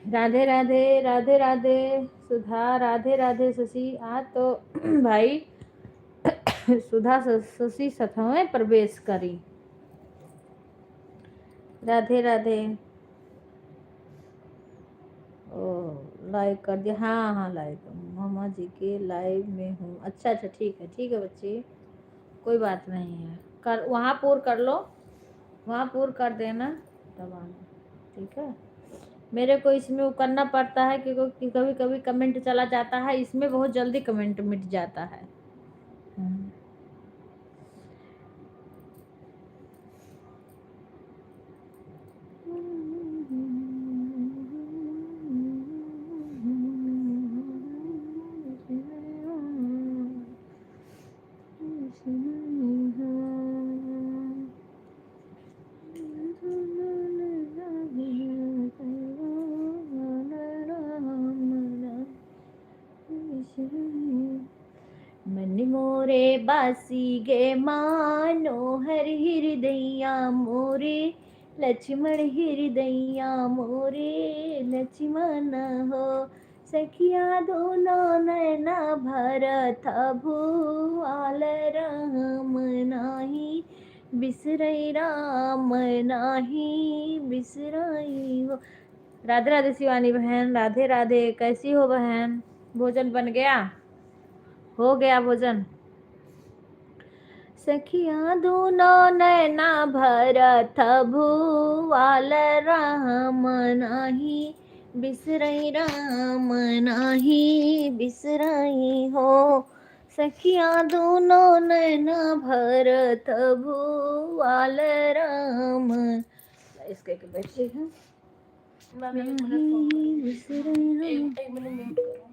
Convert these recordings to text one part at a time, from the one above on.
राधे राधे राधे राधे सुधा, राधे राधे शशि। आज तो भाई सुधा शशि सथवे प्रवेश करी। राधे राधे। ओ लाइक कर दिया। हाँ हाँ लाइक, मामा जी के लाइव में हूँ। अच्छा अच्छा, ठीक है बच्चे, कोई बात नहीं है। कर वहाँ पूर कर लो, वहाँ पूर कर देना तब आना, ठीक है। मेरे को इसमें वो करना पड़ता है क्योंकि कभी कभी कमेंट चला जाता है, इसमें बहुत जल्दी कमेंट मिट जाता है। मन मोरे बासी गे मानोहर हृदया मोरे, लक्ष्मण हृदया मोरे लक्ष्मण हो। सखिया दोनों नैना भरत भुआल, राम नाही बिसरई राम नाही बिसरई हो। राधे राधे शिवानी बहन, राधे राधे। कैसी हो बहन? भोजन बन गया? हो गया भोजन? सखिया दोनों नैना भरत भुआल, राम नाही बिसरई राम नाही बिसरई हो। सखिया दोनों नैना भरत भुआल, राम। इसके बैठे हैं नहीं बिसरई राम। एक मिनट म्यूट करो।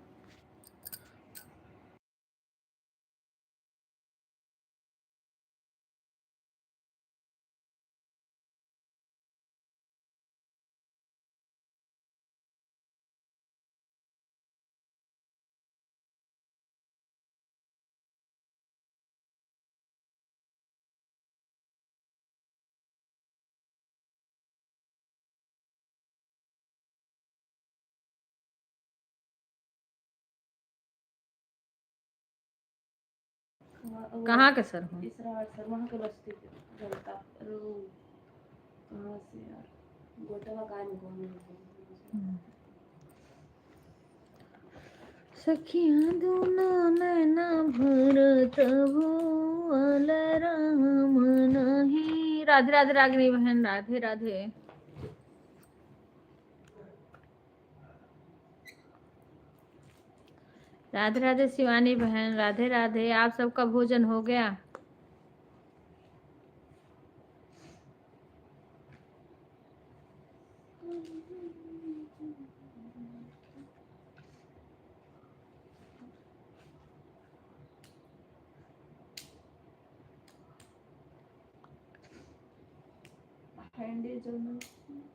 कहाँ के सर हो? सर वहाँ के बस्ती जनता कहाँ से यार, गोटवा का सखिया दोनों नैना भरत भुआल, राम नाही। राधे राधे रागिनी बहन, राधे राधे। राधे राधे शिवानी बहन, राधे राधे। आप सबका भोजन हो गया?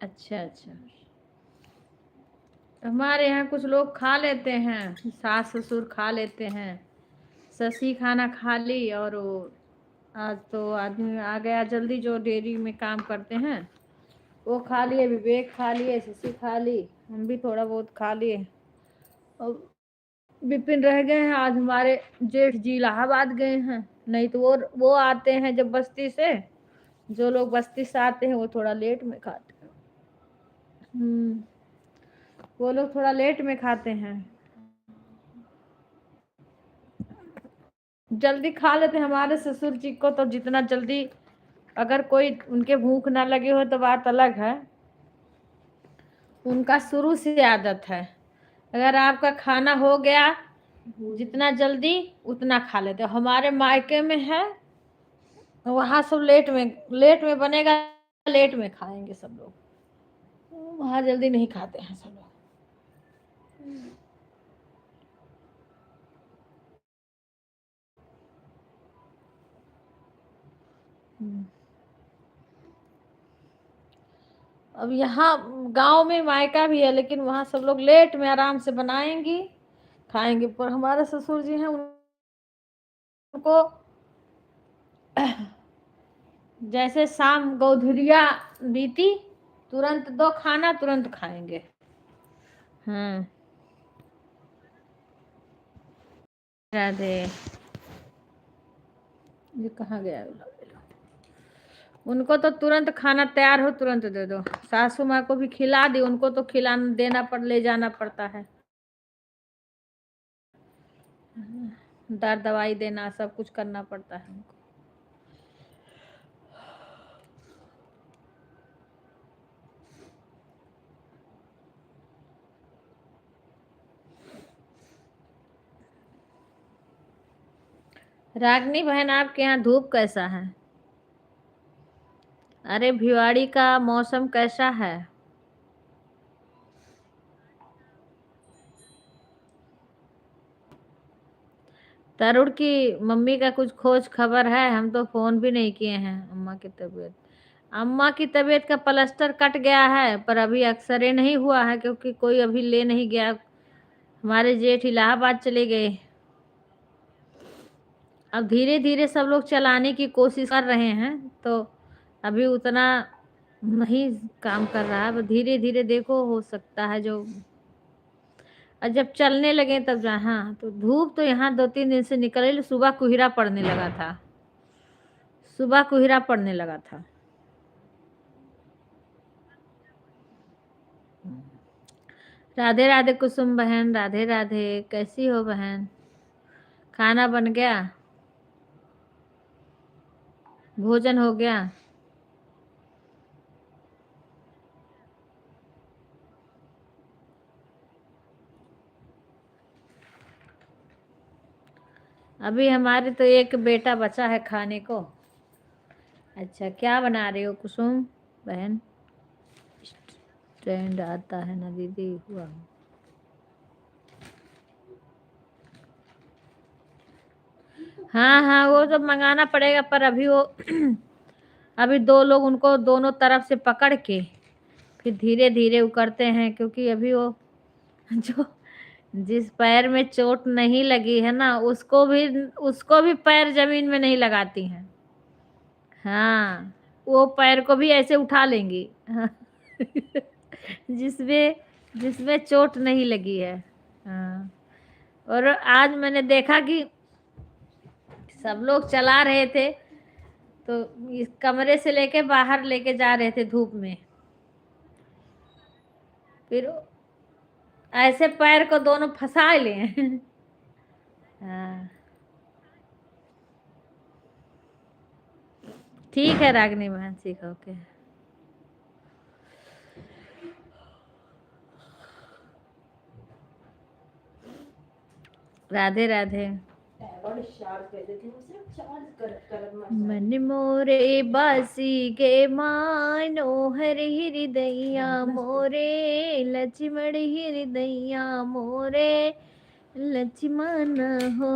अच्छा अच्छा, हमारे यहाँ कुछ लोग खा लेते हैं, सास ससुर खा लेते हैं। शशि खाना खा ली, और वो आज तो आदमी आ गया जल्दी, जो डेयरी में काम करते हैं वो खा लिए, विवेक खा लिए, शशि खा ली, हम भी थोड़ा बहुत खा लिए। और विपिन रह गए हैं। आज हमारे जेठ जी इलाहाबाद गए हैं, नहीं तो वो आते हैं जब बस्ती से, जो लोग बस्ती से आते हैं वो थोड़ा लेट में खाते हैं। वो लोग थोड़ा लेट में खाते हैं, जल्दी खा लेते हैं। हमारे ससुर जी को तो जितना जल्दी, अगर कोई उनके भूख ना लगे हो तो बात अलग है, उनका शुरू से आदत है। अगर आपका खाना हो गया, जितना जल्दी उतना खा लेते हो। हमारे मायके में है, वहाँ सब लेट में बनेगा, लेट में खाएंगे सब लोग। वहाँ जल्दी नहीं खाते हैं सब लोग। अब यहाँ गांव में मायका भी है, लेकिन वहाँ सब लोग लेट में आराम से बनाएंगी, खाएंगे। पर हमारे ससुर जी हैं, उनको जैसे शाम गौधुरिया बीती, तुरंत दो खाना तुरंत खाएंगे। हाँ राधे। ये कहाँ गया? उनको तो तुरंत खाना तैयार हो तुरंत दे दो। सासू माँ को भी खिला दी, उनको तो खिलाना देना ले जाना पड़ता है। दर्द दवाई देना सब कुछ करना पड़ता है उनको। रागनी बहन आपके यहाँ धूप कैसा है? अरे भिवाड़ी का मौसम कैसा है? तरुण की मम्मी का कुछ खोज खबर है? हम तो फोन भी नहीं किए हैं। अम्मा की तबीयत का प्लास्टर कट गया है, पर अभी एक्सरे नहीं हुआ है क्योंकि कोई अभी ले नहीं गया। हमारे जेठ इलाहाबाद चले गए। अब धीरे धीरे सब लोग चलाने की कोशिश कर रहे हैं, तो अभी उतना नहीं काम कर रहा है। धीरे धीरे देखो, हो सकता है जो, और जब चलने लगे तब जहाँ तो धूप तो यहाँ 2-3 दिन से निकल रही। सुबह कुहिरा पड़ने लगा था, सुबह कुहिरा पड़ने लगा था। राधे राधे कुसुम बहन, राधे राधे। कैसी हो बहन? खाना बन गया? भोजन हो गया? अभी हमारे तो एक बेटा बचा है खाने को। अच्छा, क्या बना रहे हो कुसुम बहन? ट्रेंड आता है ना दीदी, हुआ। हाँ हाँ, वो तो मंगाना पड़ेगा, पर अभी वो अभी 2 लोग उनको दोनों तरफ से पकड़ के फिर धीरे धीरे वो करते हैं, क्योंकि अभी वो जो जिस पैर में चोट नहीं लगी है ना, उसको भी पैर जमीन में नहीं लगाती हैं। हाँ, वो पैर को भी ऐसे उठा लेंगी। हाँ। जिसमें जिसमें चोट नहीं लगी है। हाँ, और आज मैंने देखा कि सब लोग चला रहे थे, तो इस कमरे से लेके बाहर लेके जा रहे थे धूप में, फिर ऐसे पैर को दोनों फंसा लिए। हाँ, ठीक है रागनी बहन, सीखो के। राधे राधे। मन मोरे बासी के मानो हरि हृदया मोरे, लक्ष्मण हृदया मोरे लक्ष्मण हो।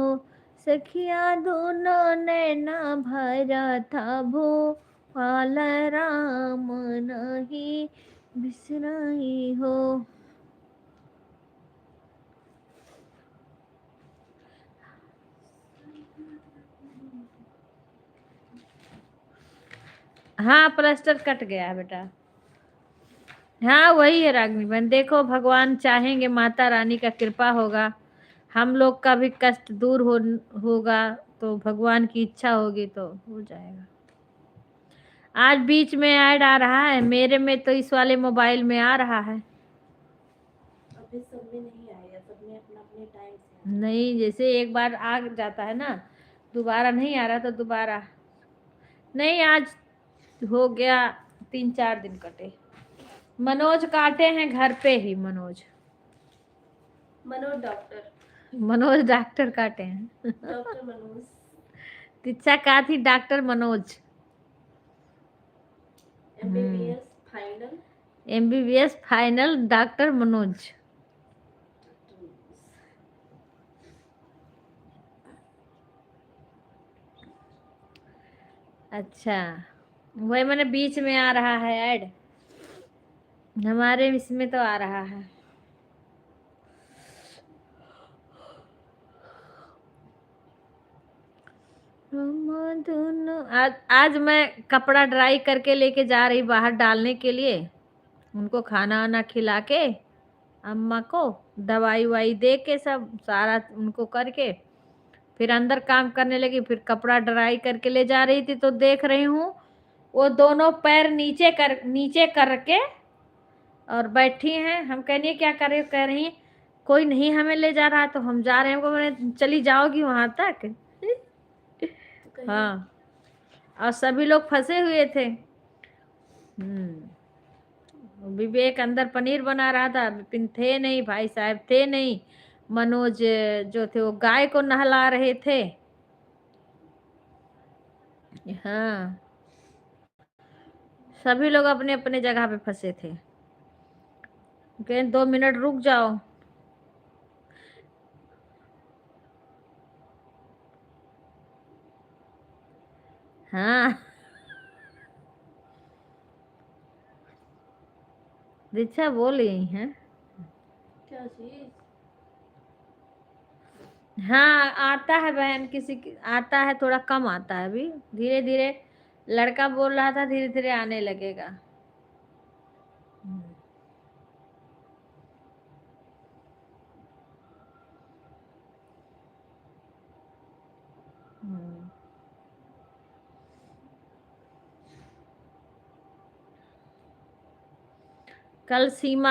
सखिया दोनों नैना भरा था भो, पाल राम नहीं बिसराई हो। हाँ, प्लास्टर कट गया है बेटा। हाँ वही है रागनी बहन, देखो भगवान चाहेंगे, माता रानी का कृपा होगा, हम लोग का भी कष्ट दूर होगा, तो भगवान की इच्छा होगी तो हो जाएगा। आज बीच में ऐड आ रहा है मेरे में, तो इस वाले मोबाइल में आ रहा है। अभी सब में नहीं आएगा, सब में अपना अपने टाइम से नहीं, जैसे एक बार आ जाता है ना, दोबारा नहीं आ रहा तो दोबारा नहीं। आज हो गया 3-4 दिन कटे। मनोज काटे हैं घर पे ही, मनोज डॉक्टर काटे हैं। डॉक्टर मनोज तिच्छा का थी, doctor Manoj. MBBS final doctor Manoj. अच्छा, वही मैंने बीच में आ रहा है ऐड, हमारे इसमें तो आ रहा है। आज मैं कपड़ा ड्राई करके लेके जा रही बाहर डालने के लिए, उनको खाना वाना खिला के अम्मा को दवाई वाई दे के सब सारा उनको करके फिर अंदर काम करने लगी। फिर कपड़ा ड्राई करके ले जा रही थी तो देख रही हूँ वो दोनों पैर नीचे करके और बैठी हैं। हम कहनी क्या कर रही, कह रही कोई नहीं हमें ले जा रहा तो हम जा रहे हैं। मैंने चली जाओगी वहां तक? हाँ, और सभी लोग फंसे हुए थे। विवेक अंदर पनीर बना रहा था, विपिन थे नहीं, भाई साहब थे नहीं, मनोज जो थे वो गाय को नहला रहे थे। हाँ, सभी लोग अपने अपने जगह पे फंसे थे। 2 मिनट रुक जाओ। हाँ, दीक्षा बोल रही हैं क्या चीज? हाँ, आता है बहन, आता है, थोड़ा कम आता है अभी, धीरे धीरे। लड़का बोल रहा था धीरे धीरे आने लगेगा। कल सीमा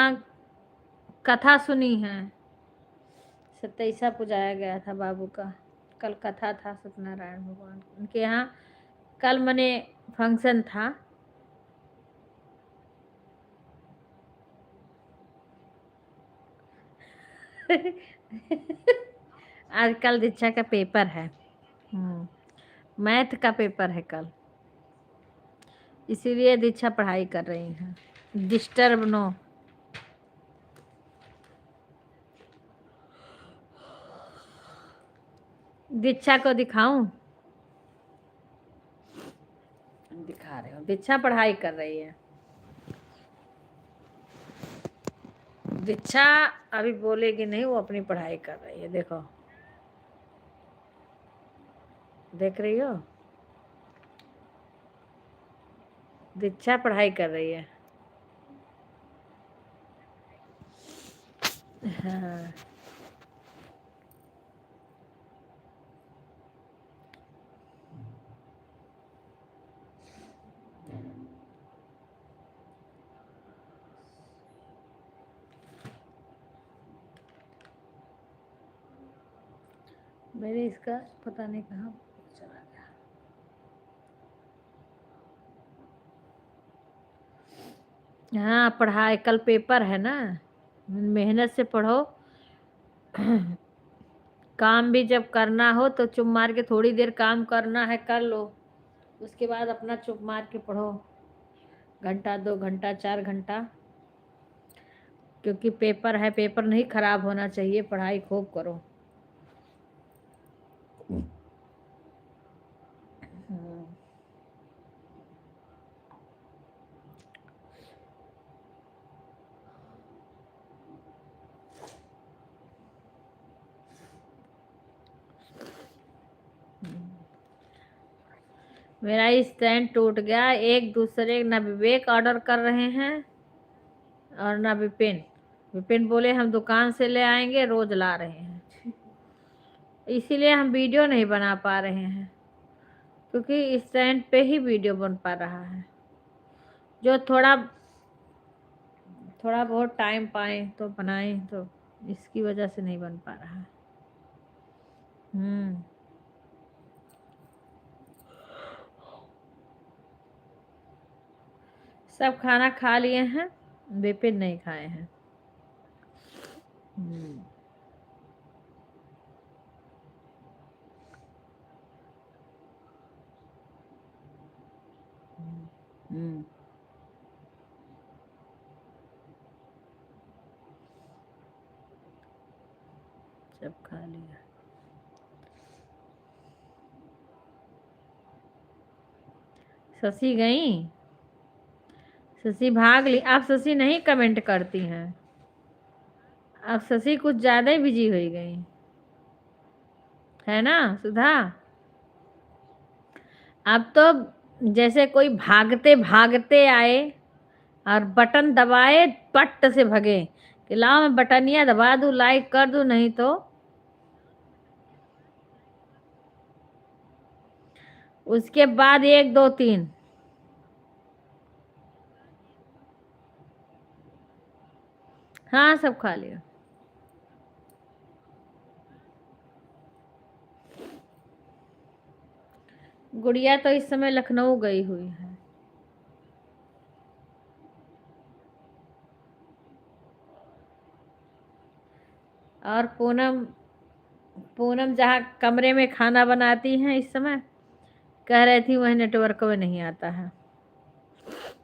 कथा सुनी है, 27वां पुजाया गया था बाबू का। कल कथा था सत्यनारायण भगवान उनके यहाँ। कल मने फंक्शन था। आज कल दीक्षा का पेपर है, मैथ का पेपर है कल, इसीलिए दीक्षा पढ़ाई कर रही है। Disturb no. दीक्षा को दिखाऊं? दिखा रहे हो, दीक्षा पढ़ाई कर रही है। दीक्षा अभी बोलेगी नहीं, वो अपनी पढ़ाई कर रही है। देखो, देख रही हो, दीक्षा पढ़ाई कर रही है। हाँ, मेरे इसका पता नहीं कहाँ चला गया। हाँ, पढ़ाई कल पेपर है ना, मेहनत से पढ़ो। काम भी जब करना हो तो चुप मार के थोड़ी देर काम करना है, कर लो, उसके बाद अपना चुप मार के पढ़ो, घंटा 2 घंटा 4 घंटा, क्योंकि पेपर है, पेपर नहीं खराब होना चाहिए। पढ़ाई खूब करो। मेरा स्टैंड टूट गया। एक दूसरे न विवेक ऑर्डर कर रहे हैं और न विपिन। विपिन बोले हम दुकान से ले आएंगे, रोज ला रहे हैं, इसीलिए हम वीडियो नहीं बना पा रहे हैं, क्योंकि स्टैंड पे ही वीडियो बन पा रहा है। जो थोड़ा थोड़ा बहुत टाइम पाए तो बनाएं, तो इसकी वजह से नहीं बन पा रहा है। सब खाना खा लिए हैं, विपिन नहीं खाए हैं। सब खा लिया। शशि गई, शशि भाग ली। आप शशि नहीं कमेंट करती हैं, अब शशि कुछ ज्यादा ही बिजी हो गई है ना सुधा। अब तो जैसे कोई भागते भागते आए और बटन दबाए, पट से भगे कि लाओ मैं बटनिया दबा दूं, लाइक कर दूं, नहीं तो उसके बाद 1 2 3। हाँ सब खा लिया। गुड़िया तो इस समय लखनऊ गई हुई है। और पूनम पूनम जहाँ कमरे में खाना बनाती हैं इस समय, कह रही थी वह नेटवर्क में नहीं आता है।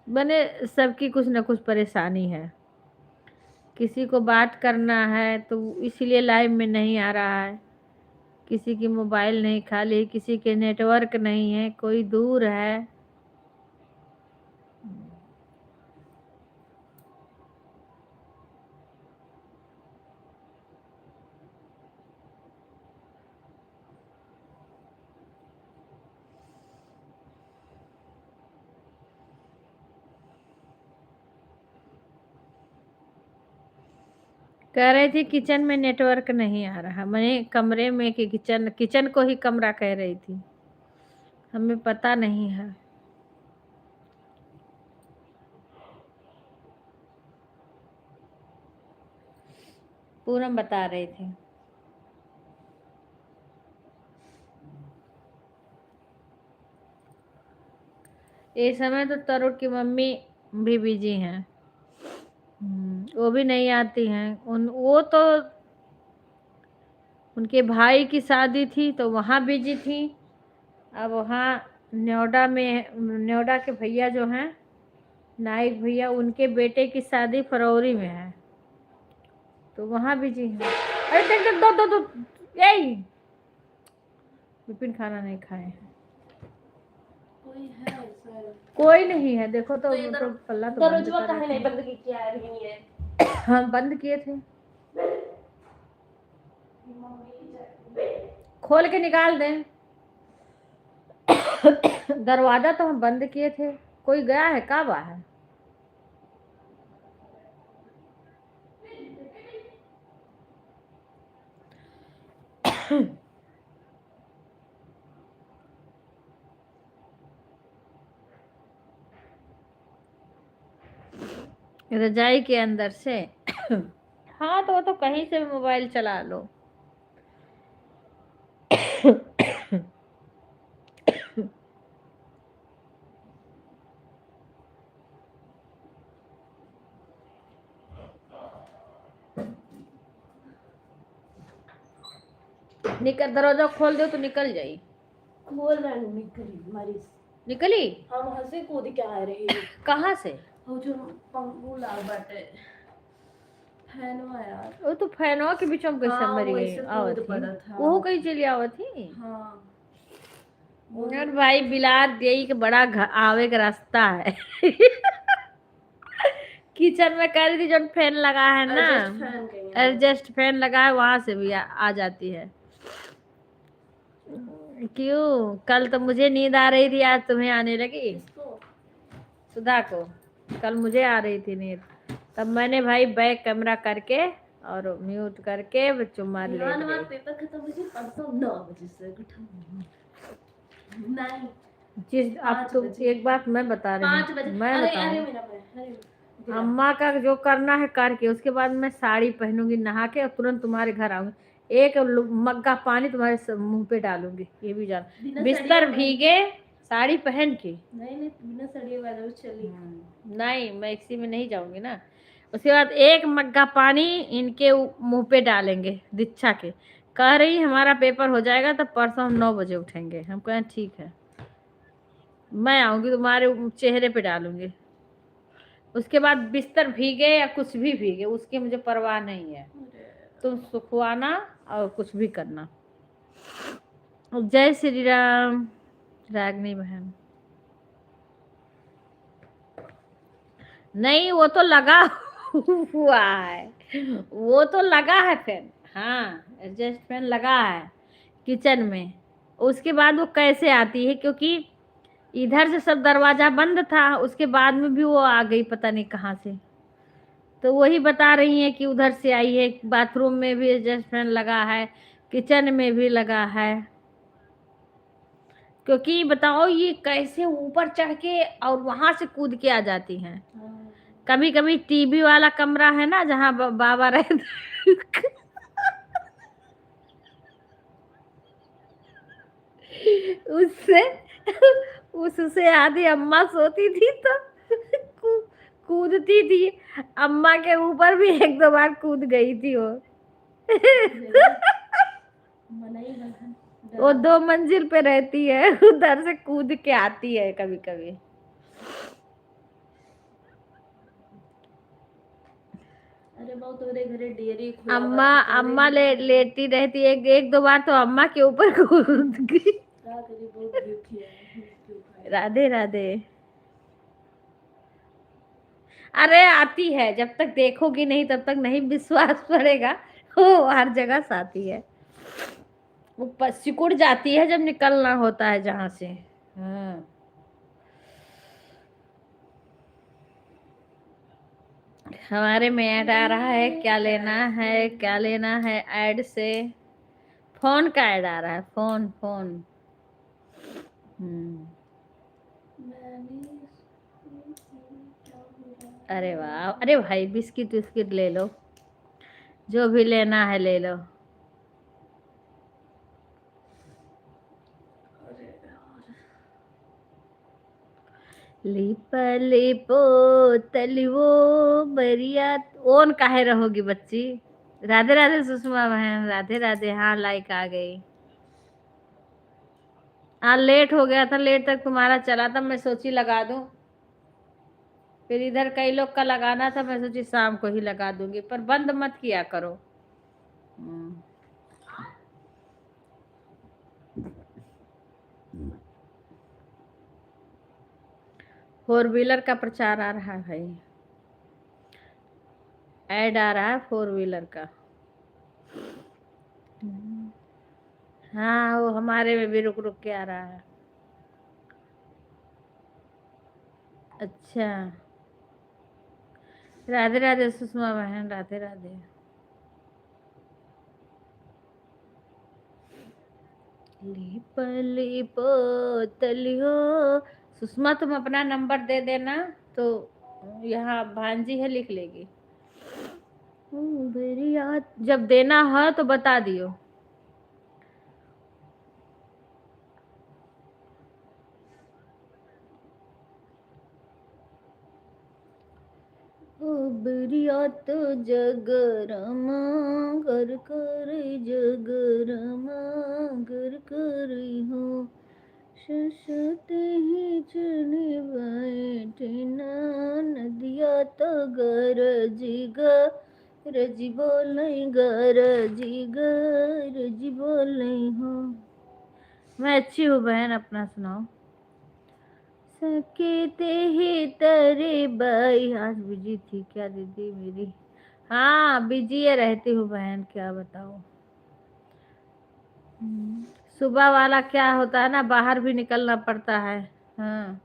बने सबकी कुछ न कुछ परेशानी है। किसी को बात करना है तो इसीलिए लाइव में नहीं आ रहा है, किसी की मोबाइल नहीं खाली, किसी के नेटवर्क नहीं है, कोई दूर है। कह रही थी किचन में नेटवर्क नहीं आ रहा, मैंने कमरे में कि किचन किचन को ही कमरा कह रही थी, हमें पता नहीं है। पूनम बता रही थी। इस समय तो तरुण की मम्मी भी बिजी हैं। वो भी नहीं आती हैं। वो तो उनके भाई की शादी थी तो वहाँ बिजी थी। अब वहाँ नोएडा के भैया जो हैं, नाइक भैया, उनके बेटे की शादी फरवरी में है, तो वहाँ बिजी हैं। अरे देख देख, दो दो दो, यही विपिन खाना नहीं खाए हैं। कोई है सर? कोई नहीं है, देखो तो पल्ला तो दरवाजा काहे नहीं बंद किया है? हम बंद किए थे, खोल के निकाल दें। दरवाजा तो हम बंद किए थे। कोई गया है का बाहर? रजाई के अंदर से। हाँ तो वो तो कहीं से भी मोबाइल चला लो। निकल, दरवाजा खोल दो तो निकल जाई। खोल रहा हूँ, निकली मारी। निकली? हम वहां से कूद के आ रही है। कहाँ से? वो जो पंखू लाग बाटे फैनवा यार। वो तो फैनवा के बीच में कैसे मरी गई? आवत थी वो कहीं चली आवत थी। हाँ यार भाई बिलार देई के बड़ा आवे का रास्ता है। किचन में कह रही थी जो फैन लगा है ना, एडजस्ट फैन लगा है, वहां से भी आ जाती है। क्यों? कल तो मुझे नींद आ रही थी, आज तुम्हें आने लगी? सुधा को कल मुझे आ रही थी नींद, तब मैंने भाई बैक कैमरा करके और म्यूट करके चुम्मा ले लिया। पेपर खत्म हो गया परसों 9 बजे से नहीं जिस अब तुम एक बात मैं बता रही हूँ, मैं बताऊँ, अम्मा का जो करना है करके उसके बाद मैं साड़ी पहनूंगी, नहा के और तुरंत तुम्हारे घर आऊंगी, एक मग्गा पानी तुम्हारे मुंह पे डालूंगी, ये भी जान। बिस्तर भीगे, साड़ी पहन के। नहीं बिना साड़ी वाला चली। नहीं मैं इसी में नहीं जाऊंगी ना। उसके बाद एक मग्गा पानी इनके मुंह पे डालेंगे, दीक्षा के। कह रही हमारा पेपर हो जाएगा तो परसों हम 9 बजे उठेंगे। हम कहें ठीक है, मैं आऊंगी तुम्हारे चेहरे पे डालूंगी। उसके बाद बिस्तर भीगे या कुछ भी भीगे, उसकी मुझे परवाह नहीं है, तुम सुखवाना और कुछ भी करना। जय श्री राम। रागनी बहन नहीं, वो तो लगा हुआ है, वो तो लगा है फैन। हाँ एडजस्ट फैन लगा है किचन में। उसके बाद वो कैसे आती है, क्योंकि इधर से सब दरवाजा बंद था, उसके बाद में भी वो आ गई पता नहीं कहाँ से। तो वही बता रही हैं कि उधर से आई है, बाथरूम में भी एग्जॉस्ट फैन लगा है, किचन में भी लगा है। क्योंकि बताओ ये कैसे ऊपर चढ़ के और वहां से कूद के आ जाती हैं। हाँ। कभी कभी टीवी वाला कमरा है ना जहाँ बाबा रहते उससे उससे आधी अम्मा सोती थी तो कू- कूदती थी। अम्मा के ऊपर भी एक दो बार कूद गई थी वो। मनई बहन वो 2 मंजिल पे रहती है, उधर से कूद के आती है कभी कभी। अरे बहुत तोरे घरे डेयरी खुला अम्मा बाटे तो अम्मा लेटी रहती है, एक दो बार तो अम्मा के ऊपर कूद गई। का करी बहुत भीड़ क्यों खाए। राधे राधे। अरे आती है, जब तक देखोगी नहीं तब तक नहीं विश्वास पड़ेगा। वो हर जगह से आती है। वो सिकुड़ जाती है जब निकलना होता है जहां से। हाँ। हमारे में ऐड आ रहा है, क्या लेना है क्या लेना है, ऐड से फोन का ऐड आ रहा है, फोन फोन। हम्म। अरे वाह, अरे भाई बिस्किट विस्किट ले लो, जो भी लेना है ले लो। लिप लिपो तलिवो बरिया। ओन काहे रहोगी बच्ची। राधे राधे सुषमा बहन, राधे राधे। हाँ लाइक आ गई। हाँ लेट हो गया था, लेट तक तुम्हारा चला था, मैं सोची लगा दूं। फिर इधर कई लोग का लगाना था, मैं सोची शाम को ही लगा दूंगी, पर बंद मत किया करो। हम्म। फोर व्हीलर का प्रचार आ रहा है भाई, ऐड आ रहा है फोर व्हीलर का। हाँ वो हमारे में भी रुक रुक के आ रहा है। अच्छा। राधे राधे सुषमा बहन, राधे राधे। लिप लिप तलियो। सुषमा तुम अपना नंबर दे देना, तो यहाँ भांजी है लिख लेगी। जब देना है तो बता दियो। बरिया तो जगरमा घर कर, जगरमा घर कर हो। ससते ही चले बैठना, नदिया तो गरजी गरजी बोले, गरजी गरजी बोले हो। मैं अच्छी हूँ बहन, अपना सुनाओ। सके ते ही तेरे बाई। आज बिजी थी क्या दीदी मेरी। हाँ बिजी है रहती हूँ बहन, क्या बताऊँ। सुबह वाला क्या होता है ना, बाहर भी निकलना पड़ता है। हाँ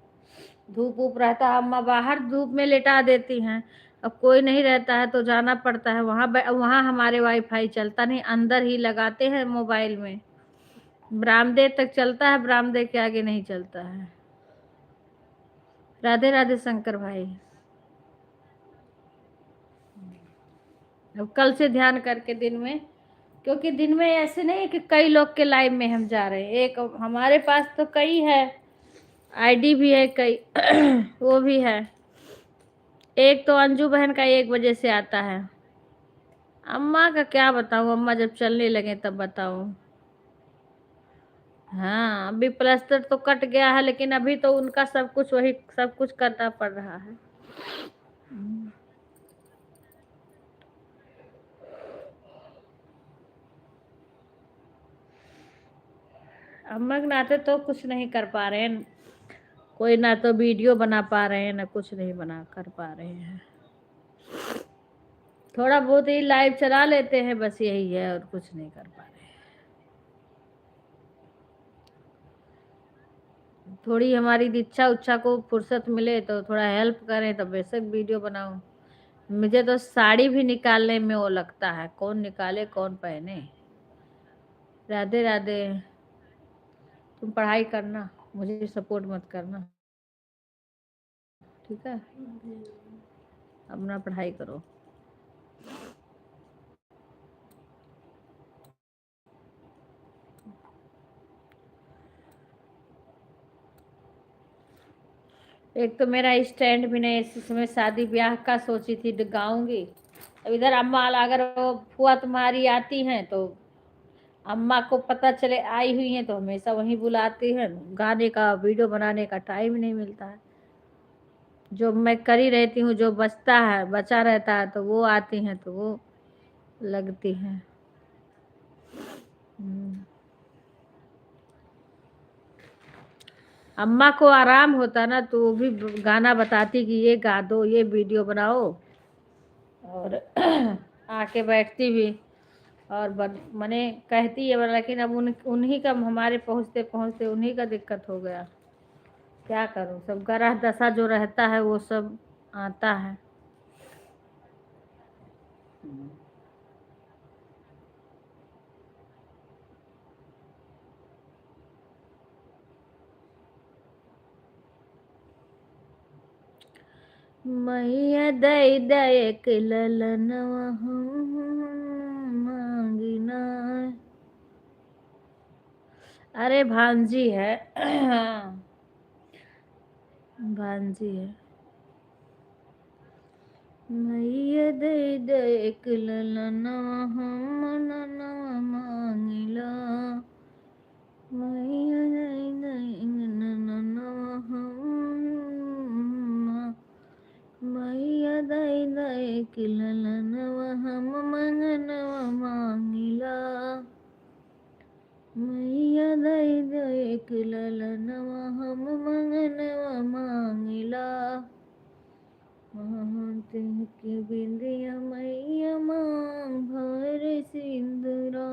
धूप ऊप रहता है, अम्मा बाहर धूप में लेटा देती हैं। अब कोई नहीं रहता है तो जाना पड़ता है वहाँ। वहाँ हमारे वाईफाई चलता नहीं, अंदर ही लगाते हैं मोबाइल में। बरामदे तक चलता है, बरामदे के आगे नहीं चलता है। राधे राधे शंकर भाई। अब कल से ध्यान करके दिन में, क्योंकि दिन में ऐसे नहीं है कि कई लोग के लाइव में हम जा रहे हैं, एक हमारे पास तो कई है, आईडी भी है कई वो भी है। एक तो अंजू बहन का 1 बजे से आता है। अम्मा का क्या बताऊं, अम्मा जब चलने लगे तब बताऊं। हाँ अभी प्लास्टर तो कट गया है, लेकिन अभी तो उनका सब कुछ वही सब कुछ करना पड़ रहा है। अम्मा के नाते तो कुछ नहीं कर पा रहे हैं, कोई ना तो वीडियो बना पा रहे हैं ना कुछ नहीं बना कर पा रहे हैं। थोड़ा बहुत ही लाइव चला लेते हैं, बस यही है, और कुछ नहीं कर पा रहे। थोड़ी हमारी इच्छा उच्छा को फुर्सत मिले तो थोड़ा हेल्प करें तो बेशक वीडियो बनाऊं, मुझे तो साड़ी भी निकालने में वो लगता है, कौन निकाले कौन पहने। राधे राधे। तुम पढ़ाई करना, मुझे सपोर्ट मत करना, ठीक है? अपना पढ़ाई करो। एक तो मेरा स्टैंड भी नहीं, इसमें शादी ब्याह का सोची थी गाऊंगी। अब इधर अम्मा अगर वो फुआ तुम्हारी आती हैं तो अम्मा को पता चले आई हुई हैं तो हमेशा वहीं बुलाती हैं, गाने का वीडियो बनाने का टाइम नहीं मिलता है। जो मैं करी रहती हूँ, जो बचता है बचा रहता है तो वो आती हैं तो वो लगती हैं। अम्मा को आराम होता ना तो वो भी गाना बताती कि ये गा दो, ये वीडियो बनाओ, और आके बैठती भी और मने कहती है, लेकिन अब उन्हीं का, हमारे पहुँचते पहुँचते उन्हीं का दिक्कत हो गया। क्या करूं, सब ग्रह दशा जो रहता है वो सब आता है। मैया दई दयक ललनवा मांगिना। अरे भांजी है भांजी है। मैया दई दयक ललनवा मननवा मांगिला। मैया दई दयक ललनवा मैया दई दयक ललनवा हम मंगनवा मांगिला। मैया दई दयक ललनवा हम मंगनवा मांगिला। मांगते की बिंदिया मैया मांग भर सिंदूरा।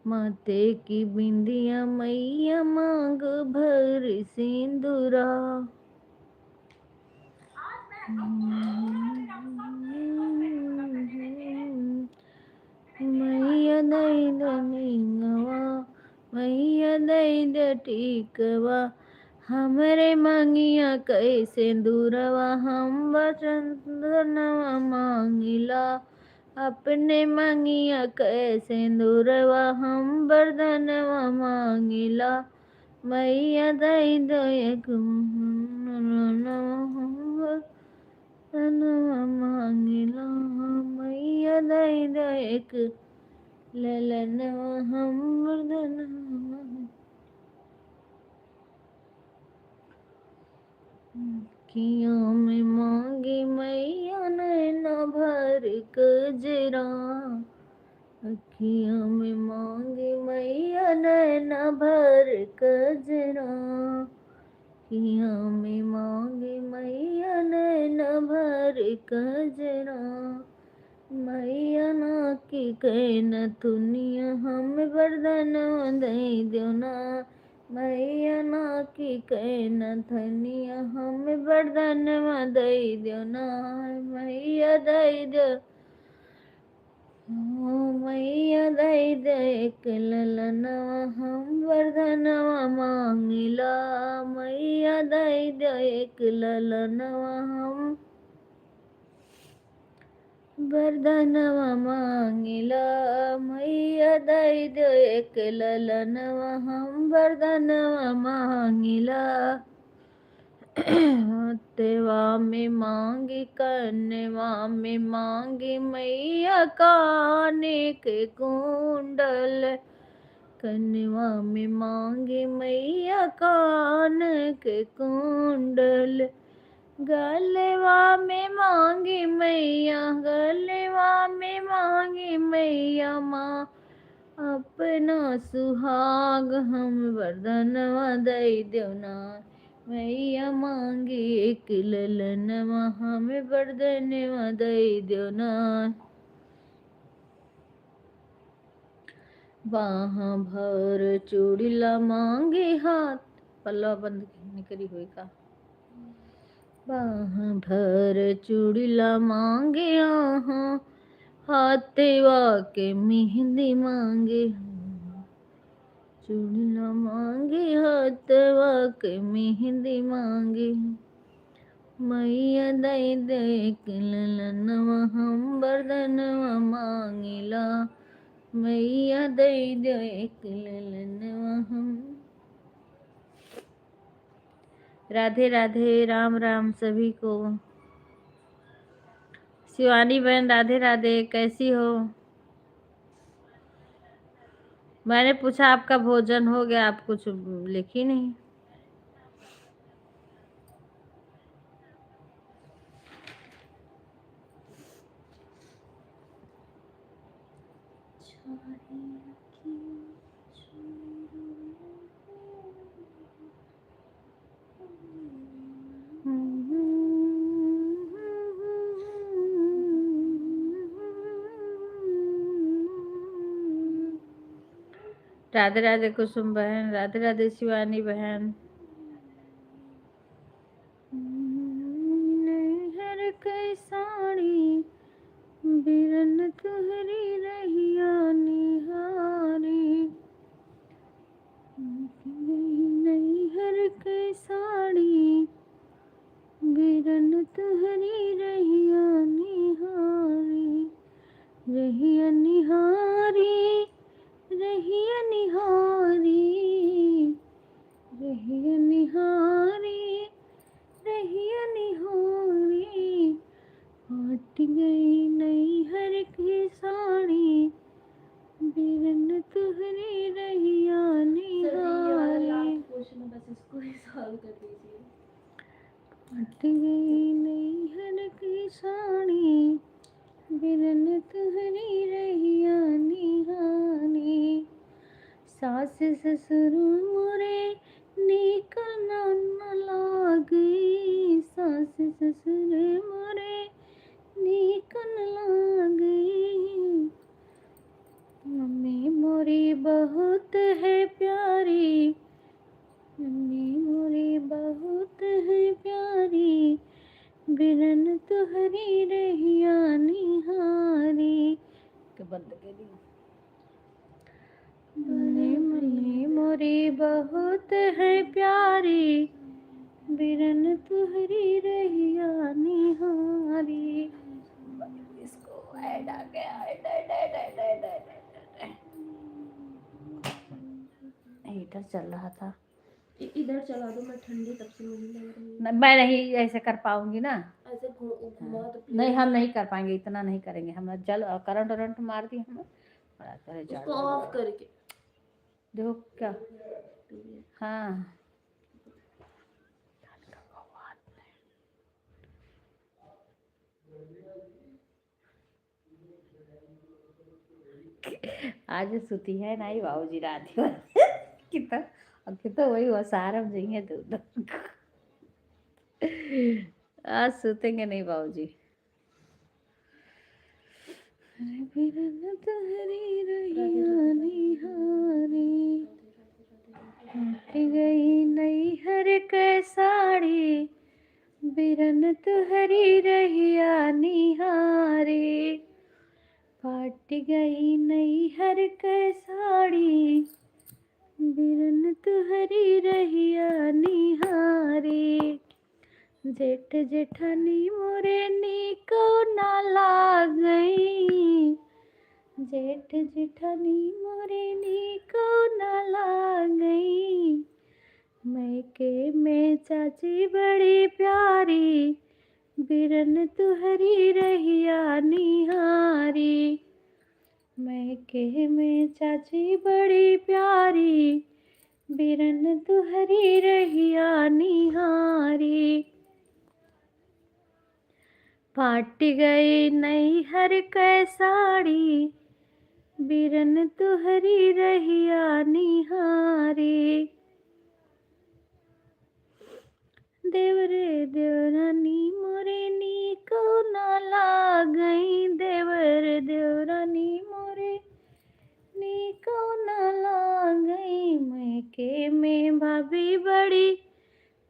माथे की बिंदिया मैया मांग भर सिंदूरा। मैया दई दीनवा मैया दई टीकवा हमरे मंगिया कैसे दूरवा हम बचनवा मांगिला। अपने मंगिया कैसे दूरवा हम बरदनवा मांगिला। मैया दई दयक मांगिला। मैया दई दयक ललनवा हम बरदनवा। अखियों में मांगी मैया नैना भर कजरा। अखियों में मांगी मैया नैना भर कजरा। अखियों में मांगी मैया नैना भर कजरा। मैया ना की कहना दुनिया हम बरदनवा दई दो ना। मैया ना की कहना धनिया हम बरदनवा दई दो ना। मैया दई दो मैया दई दयक ललनवा हम बरदनवा मांगिला। मैया दई दयक ललनवा हम बरदनवा मांगिला। मैया दई दयक ललनवा हम बरदनवा मांगिला। तेवा में मांगी कन्नवा में मांगी मैया काने के कुंडल। कन्नवा में मांगी मैया कान के कुंडल। गलवा में मांगी मैया गलवा में मांगी मैया माँ अपना सुहाग हम बरदनवा दई दो ना। मैया मांगी एक ललनवा हमें बरदनवा दई दो ना। बाहा भर चूड़िला मांगे हाथ, पल्लवा बंद निकली हुई का। बाहा भर चूड़िला मांगे आहा, हाथेवा के मेहंदी मांगे। चूड़िला मांगे हाथवा के मेहंदी मांगे। मैया दई देख ललनवा हम बरदनवा मांगिला। मैया दई देख ललनवा हम। राधे राधे, राम राम सभी को। शिवानी बहन राधे राधे, कैसी हो? मैंने पूछा आपका भोजन हो गया, आप कुछ लिखी नहीं। राधे राधे कुसुम बहन, राधे राधे शिवानी बहन। हर कई साड़ी बिरन तुहरी रहिया निहारी। नहीं हर कई साड़ी बिरन तुहरी रहिया निहारी। रहिया निहारी, रहिया निहारी, रहिया निहारी, रहिया निहारी। हट गई नई हर की साड़ी, बिरन तुहरी रहिया निहारी। बस इसको ही सॉल्व कर दीजिए। हट गई नई हर की साड़ी, बिरन तुहरी रहिया निहारी। सास ससुर मोरे नीक न लागे। सास ससुर मोरे नीक न लागे। मम्मी मोरी बहुत है प्यारी, मम्मी मोरी बहुत है प्यारी। बिरन तुहरी रहिया निहारी। के बंद के दी। मम्मी मोरी बहुत है प्यारी, बिरन तुहरी रहिया निहारी। इसको ऐड आ गया, हीटर चल रहा था। इधर चला दो, मैं ठंडी तब से मुझे लग रही है। मैं नहीं ऐसे कर पाऊंगी ना। ऐसे घुमा तो नहीं, हम नहीं कर पाएंगे, इतना नहीं करेंगे हम। जल करंट वरंट मार दी हमें, बड़ा करे उसको ऑफ करके देखो क्या। हाँ आज सुती है नहीं बाबूजी रात कितना कितना वही हुआ सारम जाइए दूध। आज सुतेंगे नहीं बाबूजी। बिरन तुहरी रहिया निहारी। हट गई नई हर के साड़ी, बिरन तुहरी रहिया निहारी। फट गई नई हर के साड़ी, बिरन तुहरी रहिया निहारी। जेठ जेठानी मोरे नीको ना लागई। जेठ जेठानी मोरे नीको ना लागई। मैके में चाची बड़ी प्यारी, बिरन तुहरी रहिया निहारी। मैके में चाची बड़ी प्यारी, बिरन तुहरी रहिया निहारी। फाट गई नई हर कै साड़ी, बिरन तुहरी रहिया निहारी। देवरे देवरानी मोरे नीको ना लागई। देवर देवरानी मोरे नीको भाभी बड़ी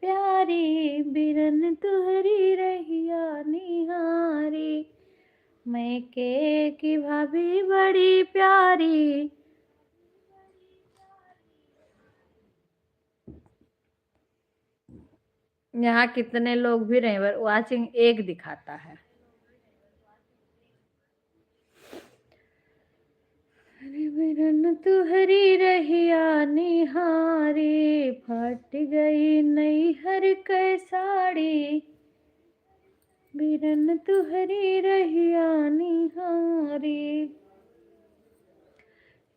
प्यारी, बिरन तुहरी रहिया निहारी। मैके की भाभी बड़ी प्यारी। यहाँ कितने लोग भी रहे, वाचिंग एक दिखाता है। बिरन तुहरी रहिया निहारी, फट गई नैहर कै साड़ी। बिरन तुहरी रहिया निहारी,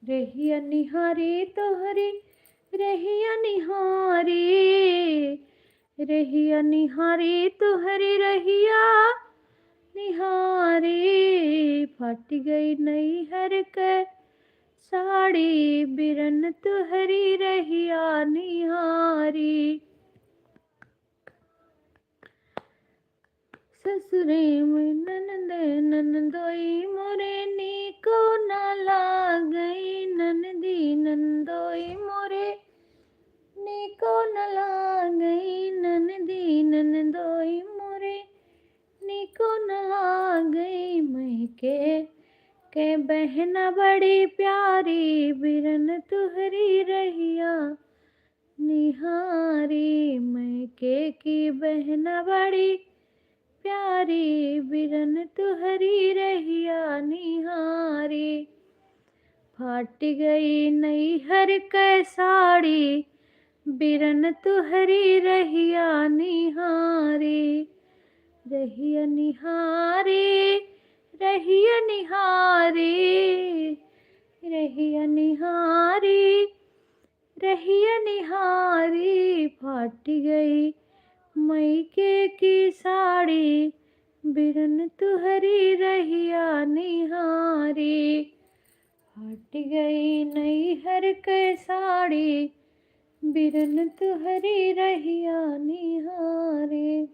रहिया निहारी तोहरी रहिया निहारी। रहिया निहारी तोहरी रहिया निहारी, फट गई नैहर कै साड़ी। बिरन तुहरी रहिया निहारी। ससुरे में ननद ननदोई मोरे नीको न लागई। ननदी नंदोई मोरे नीको न लागई। ननदी नंदोई मोरे नीको न लागई। मैके के बहना बड़ी प्यारी, बिरन तुहरी रहिया निहारी। मैके की बहना बड़ी प्यारी, बिरन तुहरी रहिया निहारी। फट गई नैहर कै साड़ी, बिरन तुहरी रहिया निहारी। रहिया निहारी, रहिया निहारी, रहिया निहारी, रहिया निहारी। फट गई मैके की साड़ी, बिरन तुहरी रहिया निहारी। फट गई नैहर कै साड़ी, बिरन तुहरी रहिया निहारी।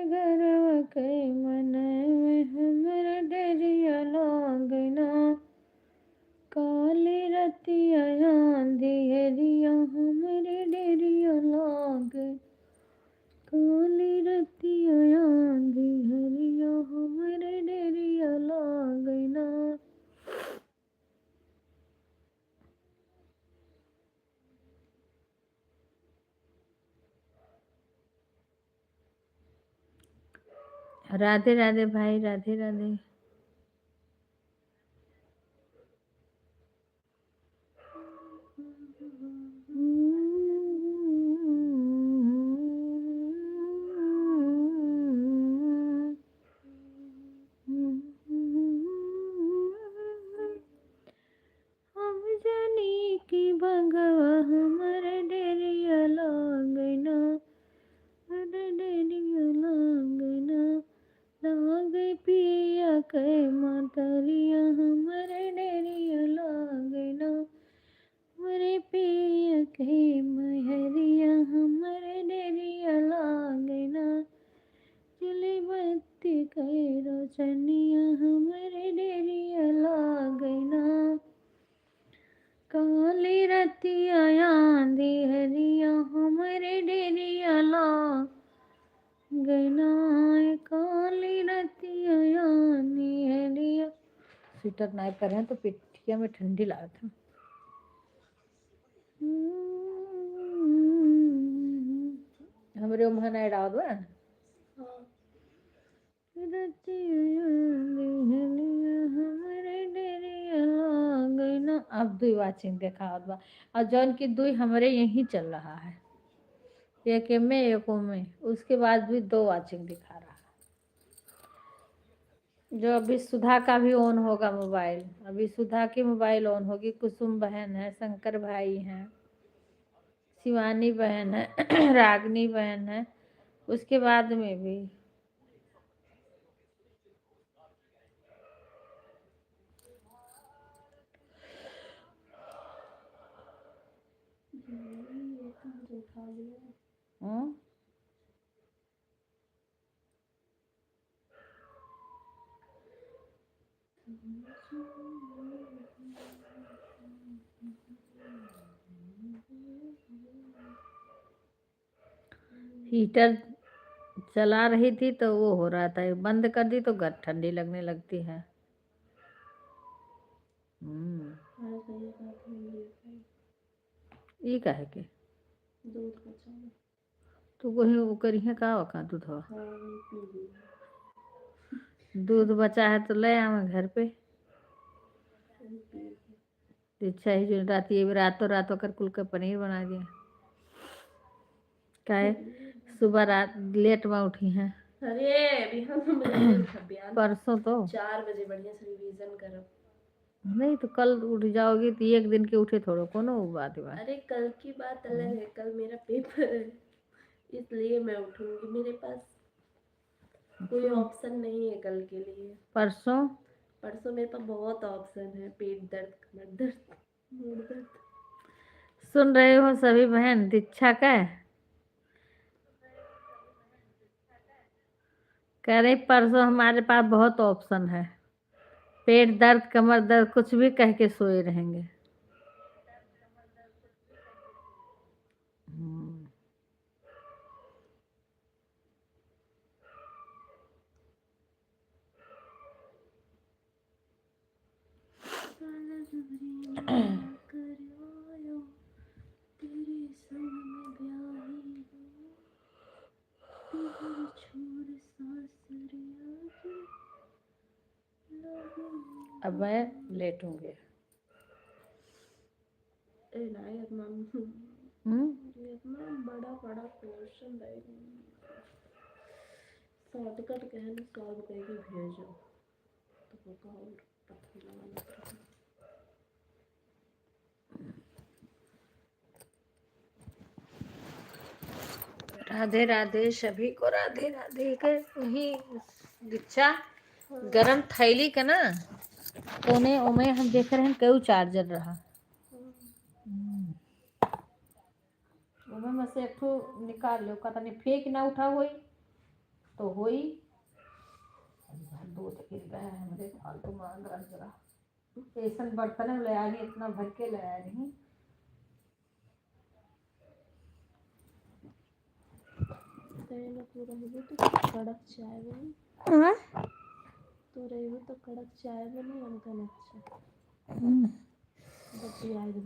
घरवा के मनवा हमर डरिया लागना। काली रतिया अंधेरिया हमरे डरिया लागे। काली रतिया अंधेरिया हमरे डरिया लागना। राधे राधे भाई, राधे राधे। हम जानी की भगवा हमर डरिया लागना। डरिया लागना, लागे पिया कै मतरिया हमर डरिया लागना। मरे पिया कै महरिया हमर डरिया लागना। चली बत्ती कै रोशनिया हमर डरिया लागना। काली रतिया अंधेरिया हमरे डरिया लागना। काली रतिया अंधेरिया। स्वेटर नहीं पहने तो पिठिया में ठंडी लागत है। हमरे उम्हा नहीं डाल दो। अब दुई वाचिंग देखा और जौन की दुई हमरे यही चल रहा है, एक में एक में, उसके बाद भी 2 वाचिंग दिखा रहा है। जो अभी सुधा का भी ऑन होगा मोबाइल, अभी सुधा की मोबाइल ऑन होगी। कुसुम बहन है, शंकर भाई हैं, शिवानी बहन है, रागनी बहन है, उसके बाद में भी हम्म? हीटर चला रही थी तो वो हो रहा था, बंद कर दी तो ठंडी लगने लगती है। ये का है के दूध बचा है। तो वही वो करिए का दूध हो। हाँ, वही पी ली। दूध बचा है तो ले आवे घर पे। वही पी ली। इच्छा ही जो रातों रातों कर कुल का पनीर बना दिया। क्या है सुबह रात लेट में उठी हैं। अरे अभी हम बयान परसों तो 4 बजे बढ़िया से रिवीजन करो। नहीं तो कल उठ जाओगी तो एक दिन के उठे थोड़ो कोनो बात है। अरे कल की बात अलग है, कल मेरा पेपर है इसलिए मैं उठूंगी। मेरे पास कोई ऑप्शन नहीं है कल के लिए। परसों परसों मेरे पास बहुत ऑप्शन है, पेट दर्द, कमर दर्द, मूड दर्द। सुन रहे हो सभी बहन, दीक्षा का कह रही परसों हमारे पास बहुत ऑप्शन है, पेट दर्द कमर दर्द कुछ भी कह के सोए रहेंगे। अब मैं लेटूंगी। इतना बड़ा बड़ा क्वेश्चन शॉर्टकट कहने सॉल्व करके भेजो तो होगा और पता लगा। राधे राधे सभी को, राधे राधे के वही दीक्षा गरम थैली का ना कोने ओमे हम देख रहे हैं क्यों चार्जर रहा ओमे में से एक ठो निकाल लो, कहता नहीं फेंक ना उठा हुई तो हुई दूध गिर गया है हमारे फालतू मांग रहा जरा ऐसा बर्तन ले आ रही, इतना भर के ले आ रही। तो कड़क चाय बनी, तो रहेगी तो कड़क चाय बनी हमका अच्छा।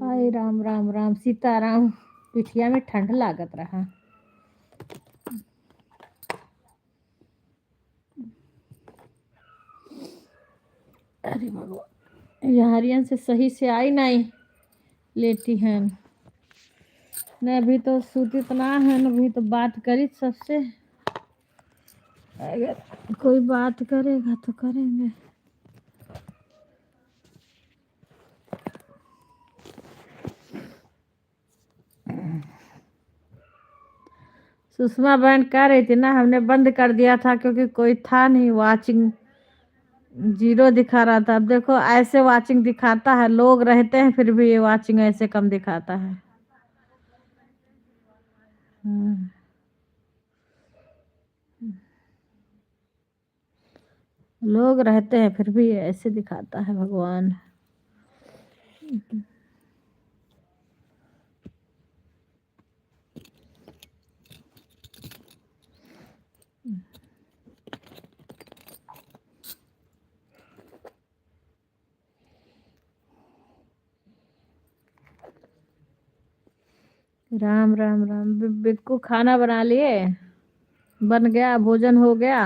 हाय राम राम राम सीताराम, पिठिया में ठंड लागत रहा। अरे भगवान, यारियन से सही से आई नहीं लेटी हैं न, अभी तो सूती इतना है न, अभी तो बात करी सबसे, अगर कोई बात करेगा तो करेंगे। सुषमा बहन कह रही थी ना हमने बंद कर दिया था क्योंकि कोई था नहीं, वाचिंग 0 दिखा रहा था। अब देखो ऐसे वाचिंग दिखाता है, लोग रहते हैं फिर भी ये वाचिंग ऐसे कम दिखाता है। लोग रहते हैं फिर भी ऐसे दिखाता है भगवान। राम राम राम। बिक्कू खाना बना लिए, बन गया, भोजन हो गया,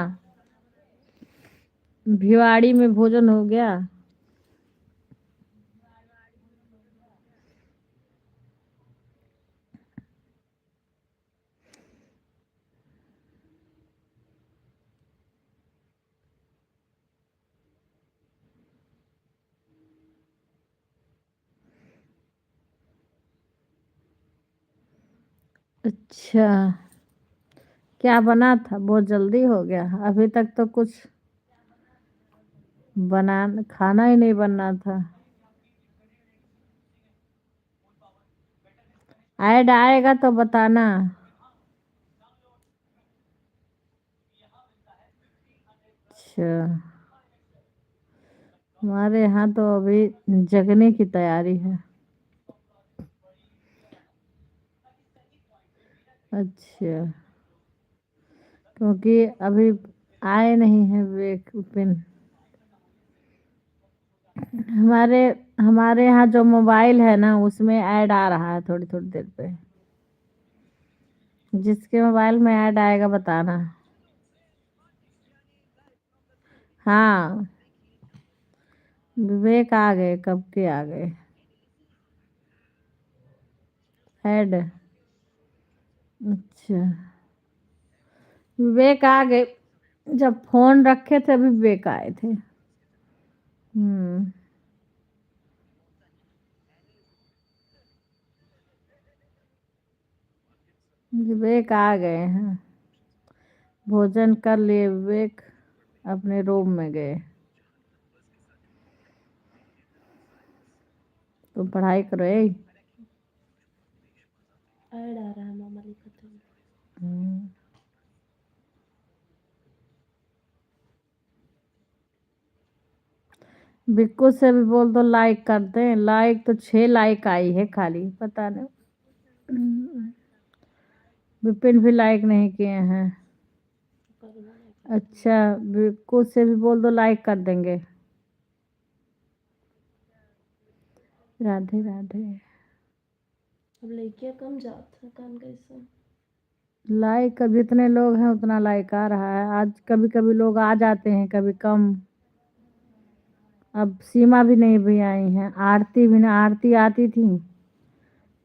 भिवाड़ी में भोजन हो गया। अच्छा क्या बना था? बहुत जल्दी हो गया, अभी तक तो कुछ बना खाना ही नहीं बनना था। ऐड आएगा तो बताना। अच्छा, हमारे यहाँ तो अभी जगने की तैयारी है। अच्छा, क्योंकि अभी आए नहीं है विवेक उपिन। हमारे हमारे यहाँ जो मोबाइल है ना उसमें ऐड आ रहा है थोड़ी थोड़ी देर पे। जिसके मोबाइल में ऐड आएगा बताना। हाँ, विवेक आ गए, कब के आ गए ऐड। अच्छा, विवेक आ गए, जब फोन रखे थे अभी विवेक आए थे। विवेक आ गए हैं, भोजन कर लिए विवेक, अपने रूम में गए। तुम पढ़ाई करो। ऐड आ रहा है मामा लिखते हुए। हम्म। बिक्कू से भी बोल दो लाइक कर दें। लाइक तो 6 लाइक आई है खाली, पता नहीं। विपिन भी लाइक नहीं किए हैं। करना है। अच्छा, बिक्कू से भी बोल दो लाइक कर देंगे। राधे राधे। अब लड़कियां कम जात है कान कैसे। लाइक अब जितने लोग हैं उतना लाइक आ रहा है। आज कभी कभी लोग आ जाते हैं, कभी कम। अब सीमा भी नहीं भी आई हैं, आरती भी ना, आरती आती थी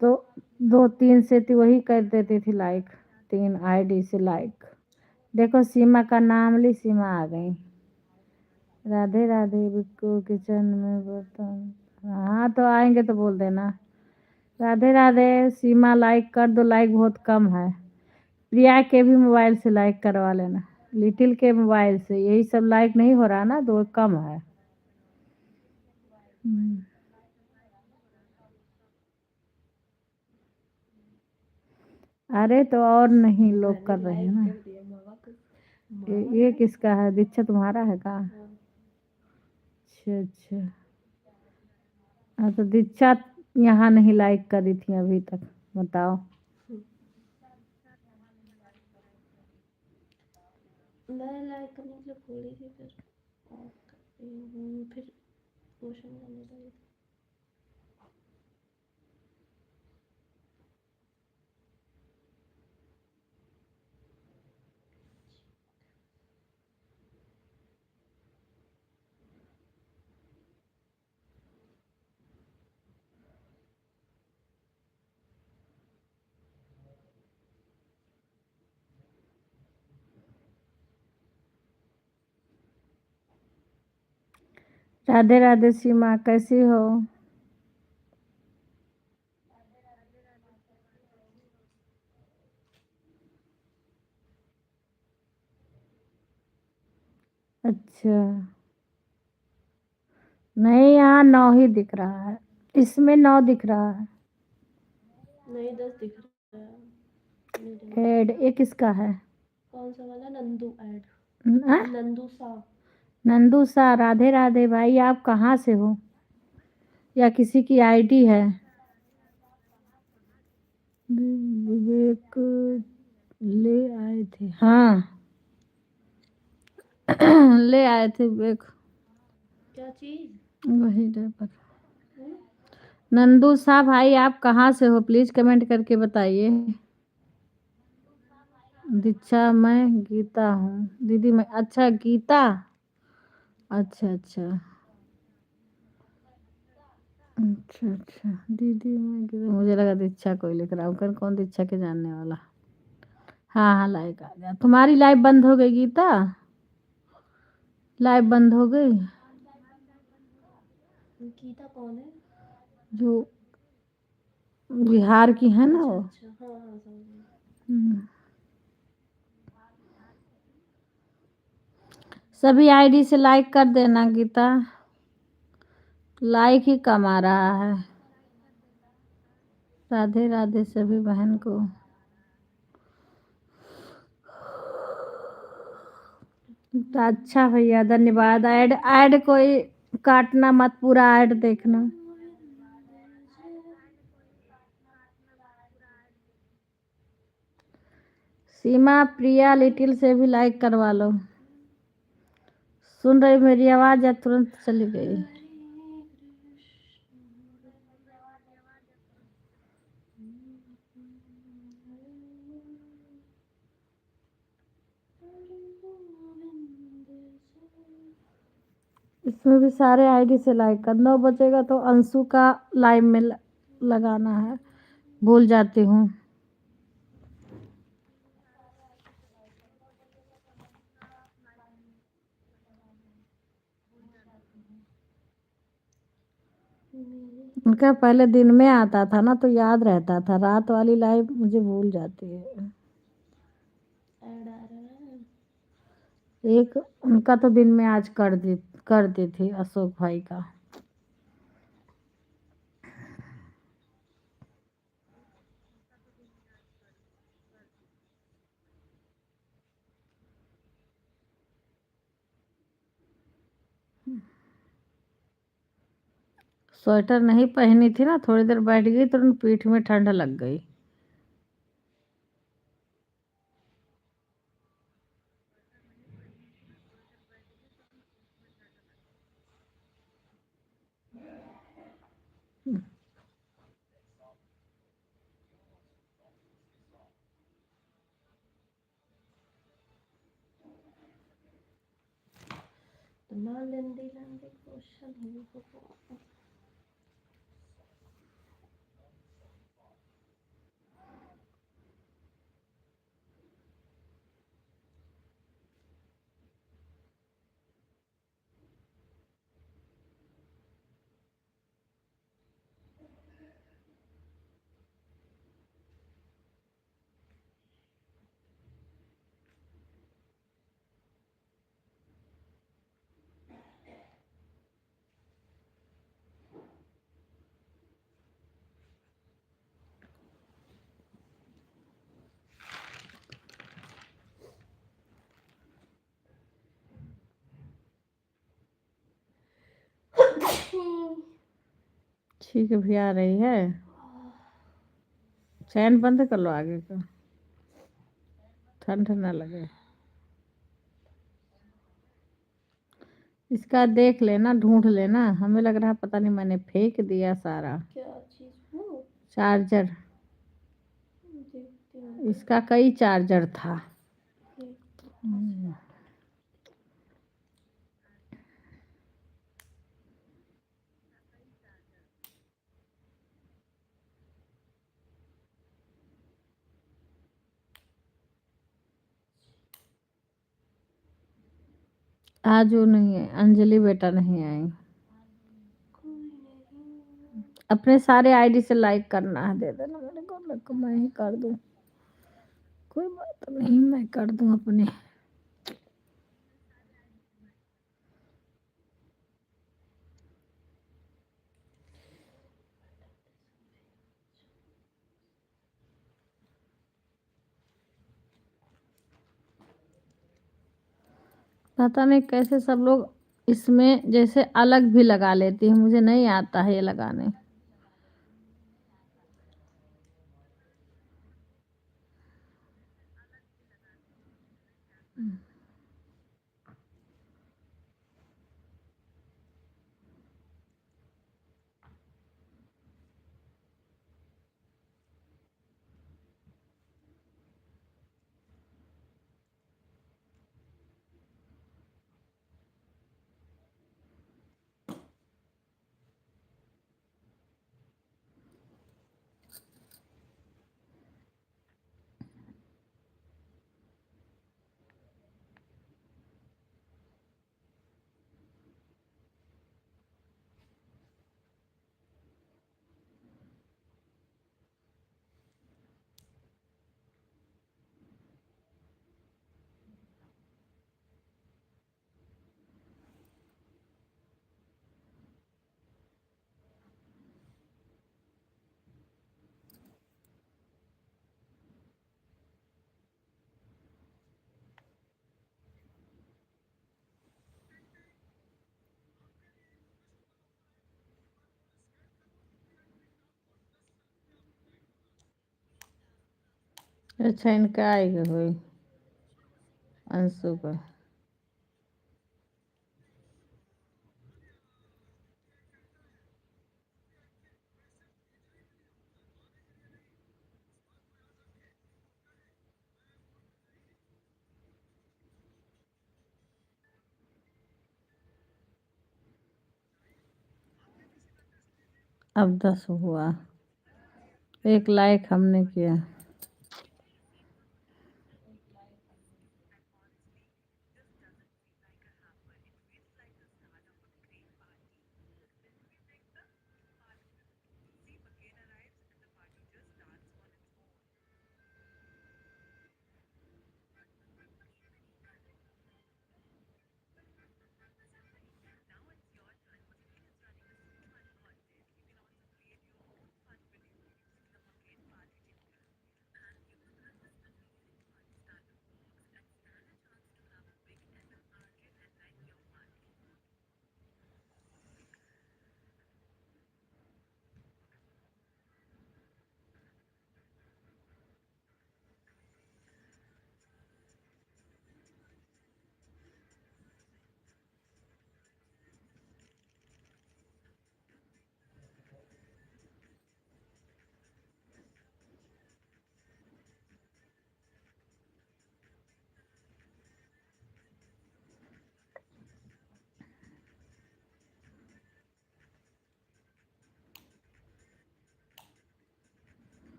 तो 2-3 से थी वही कर देती थी लाइक, 3 आईडी से लाइक। देखो सीमा का नाम ली, सीमा आ गई। राधे राधे। बिक्कू किचन में बर्तन। हाँ तो आएंगे तो बोल देना। राधे राधे। सीमा लाइक कर दो, लाइक बहुत कम है। प्रिया के भी मोबाइल से लाइक करवा लेना, लिटिल के मोबाइल से। यही सब लाइक नहीं हो रहा ना, तो कम है। अरे तो और नहीं लोग कर रहे हैं ना। कर दिया मामा को। ये किसका है? दीक्षा तुम्हारा है का? हाँ। अच्छा अच्छा। हाँ तो दीक्षा यहाँ नहीं लाइक करी थी अभी तक, बताओ। मैं लाइक करने के लिए खोली थी, फिर क्वेश्चन करने लगी। राधे राधे सीमा, कैसी हो? अच्छा, नहीं यहाँ 9 ही दिख रहा है, इसमें 9 दिख रहा है। नहीं 10 दिख रहा है। ऐड ये किसका है? कौन सा वाला? नंदू ऐड। हाँ? नंदू सा। नंदू सा। राधे राधे भाई, आप कहाँ से हो? या किसी की आईडी है? विवेक ले आए थे, हाँ। ले आए थे विवेक, क्या चीज? वही पर। नंदू सा भाई, आप कहाँ से हो? प्लीज कमेंट करके बताइए। दीक्षा, मैं गीता हूँ दीदी। मैं अच्छा गीता। अच्छा अच्छा अच्छा अच्छा। दीदी मैं गीता, मुझे लगा दीक्षा कोई लिख रहा हूँ। कौन दीक्षा के जानने वाला। हाँ हाँ, लाइक आ गया। तुम्हारी लाइव बंद हो गई गीता? लाइव बंद हो गई? गीता कौन है? जो बिहार की है ना अच्छा वो। अच्छा, हाँ हाँ समझ गई। हम्म। सभी आईडी से लाइक कर देना गीता, लाइक ही कम आ रहा है। राधे राधे सभी बहन को। अच्छा भैया धन्यवाद। ऐड ऐड कोई काटना मत, पूरा ऐड देखना। सीमा प्रिया लिटिल से भी लाइक करवा लो। सुन रही मेरी आवाज या तुरंत चली गई? इसमें भी सारे आईडी से लाइक कर। 9 बजेगा तो अंशु का लाइव में लगाना है, भूल जाती हूँ। उनका पहले दिन में आता था ना तो याद रहता था, रात वाली लाइव मुझे भूल जाती है। ऐड आ रहा है। एक उनका तो दिन में आज कर दी थी, अशोक भाई का। स्वेटर नहीं पहनी थी ना, थोड़ी देर बैठ गई तो पीठ में ठंड लग गई। इतना लंबी लंबी क्वेश्चन है वो। ठीक है भी आ रही है। फैन बंद कर लो आगे का, ठंड ना लगे। इसका देख लेना, ढूंढ लेना। हमें लग रहा है पता नहीं मैंने फेंक दिया सारा। क्या चीज वो? चार्जर। देखते हैं। इसका कई चार्जर था। आज वो नहीं है, अंजलि बेटा नहीं आई। अपने सारे आईडी से लाइक करना है, दे देना मेरे को मैं ही कर दूं। कोई बात नहीं, मैं कर दूं अपने। पता नहीं कैसे सब लोग इसमें जैसे अलग भी लगा लेती है, मुझे नहीं आता है ये लगाने। अच्छा इनका आएगा हुई अंशु का। अब 10 हुआ, 1 लाइक हमने किया।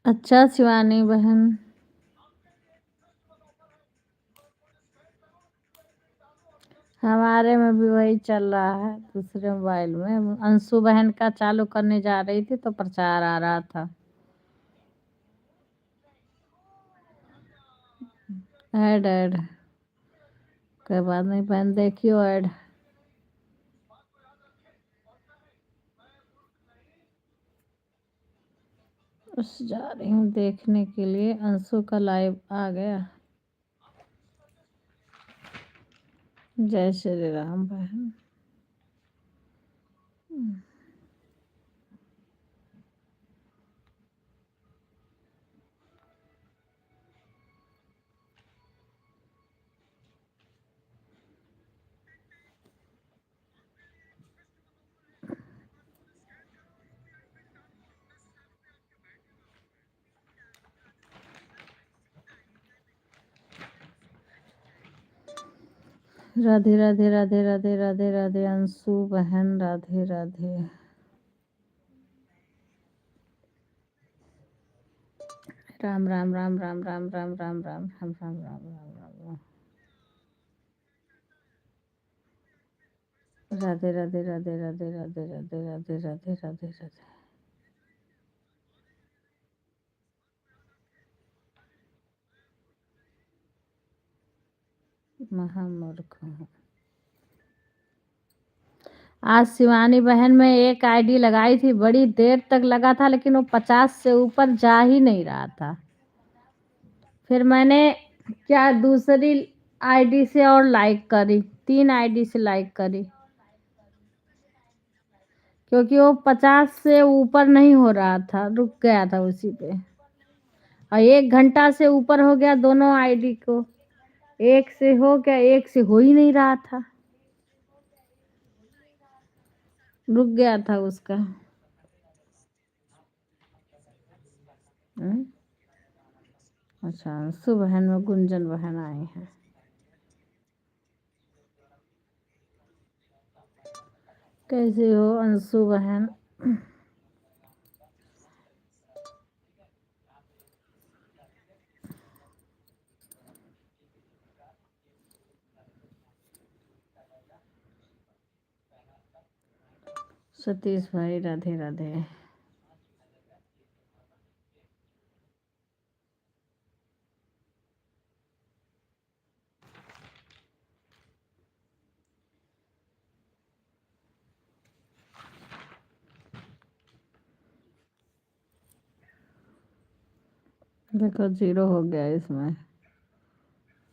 अच्छा शिवानी बहन, हमारे में भी वही चल रहा है दूसरे मोबाइल में। अंशु बहन का चालू करने जा रही थी तो प्रचार आ रहा था। ऐड कोई बात नहीं बहन, देखियो ऐड। बस जा रही हूँ देखने के लिए, अंशु का लाइव आ गया। जय श्री राम बहन। राधे राधे राधे राधे राधे राधे अंशु बहन, राधे राधे। राम राम राम राम राम राम राम राम राम राम राम राम राम। राधे राधे राधे राधे राधे राधे राधे राधे राधे राधे। महामूर्ख हूँ। आज शिवानी बहन में एक आईडी लगाई थी, बड़ी देर तक लगा था लेकिन वो 50 से ऊपर जा ही नहीं रहा था। फिर मैंने क्या दूसरी आईडी से और लाइक करी, 3 आईडी से लाइक करी, क्योंकि वो 50 से ऊपर नहीं हो रहा था, रुक गया था उसी पे। और 1 घंटा से ऊपर हो गया दोनों आईडी को, एक से हो गया, एक से हो ही नहीं रहा था, रुक गया था उसका। अच्छा अंशु बहन में गुंजन बहन आई है। कैसे हो अंशु बहन? सतीश भाई राधे राधे। देखो 0 हो गया इसमें,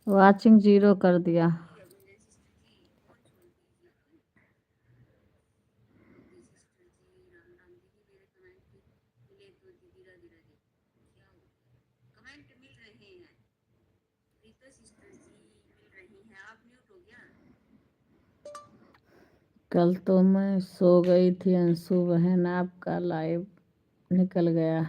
वाचिंग 0 कर दिया। कल तो मैं सो गई थी अंशु बहन, आपका लाइव निकल गया।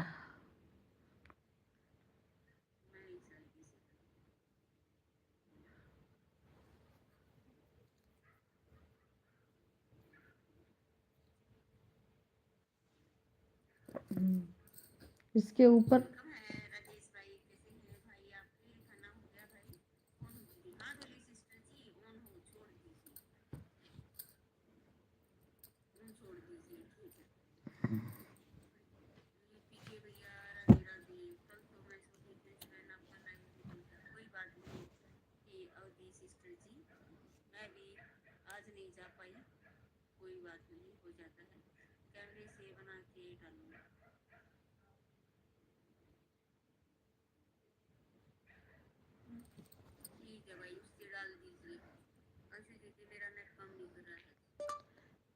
इसके ऊपर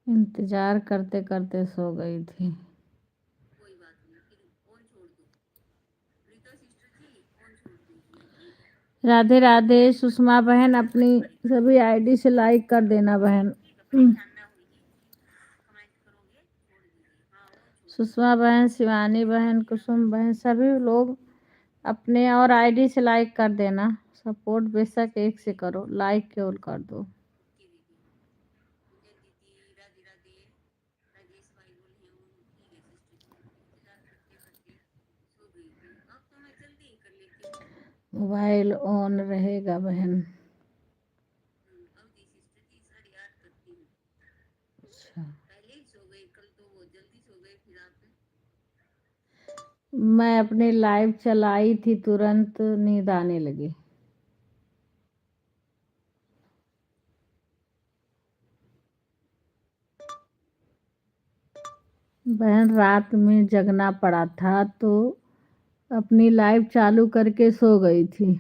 इंतजार करते करते सो गई थी। राधे राधे सुषमा बहन, अपनी सभी आईडी से लाइक कर देना बहन। सुषमा बहन, शिवानी बहन, कुसुम बहन, सभी लोग अपने और आईडी से लाइक कर देना। सपोर्ट बेशक एक से करो, लाइक केवल कर दो। मोबाइल ऑन रहेगा बहन। अच्छा, मैं अपनी लाइव चलाई थी, तुरंत नींद आने लगी। बहन रात में जगना पड़ा था तो अपनी लाइव चालू करके सो गई थी।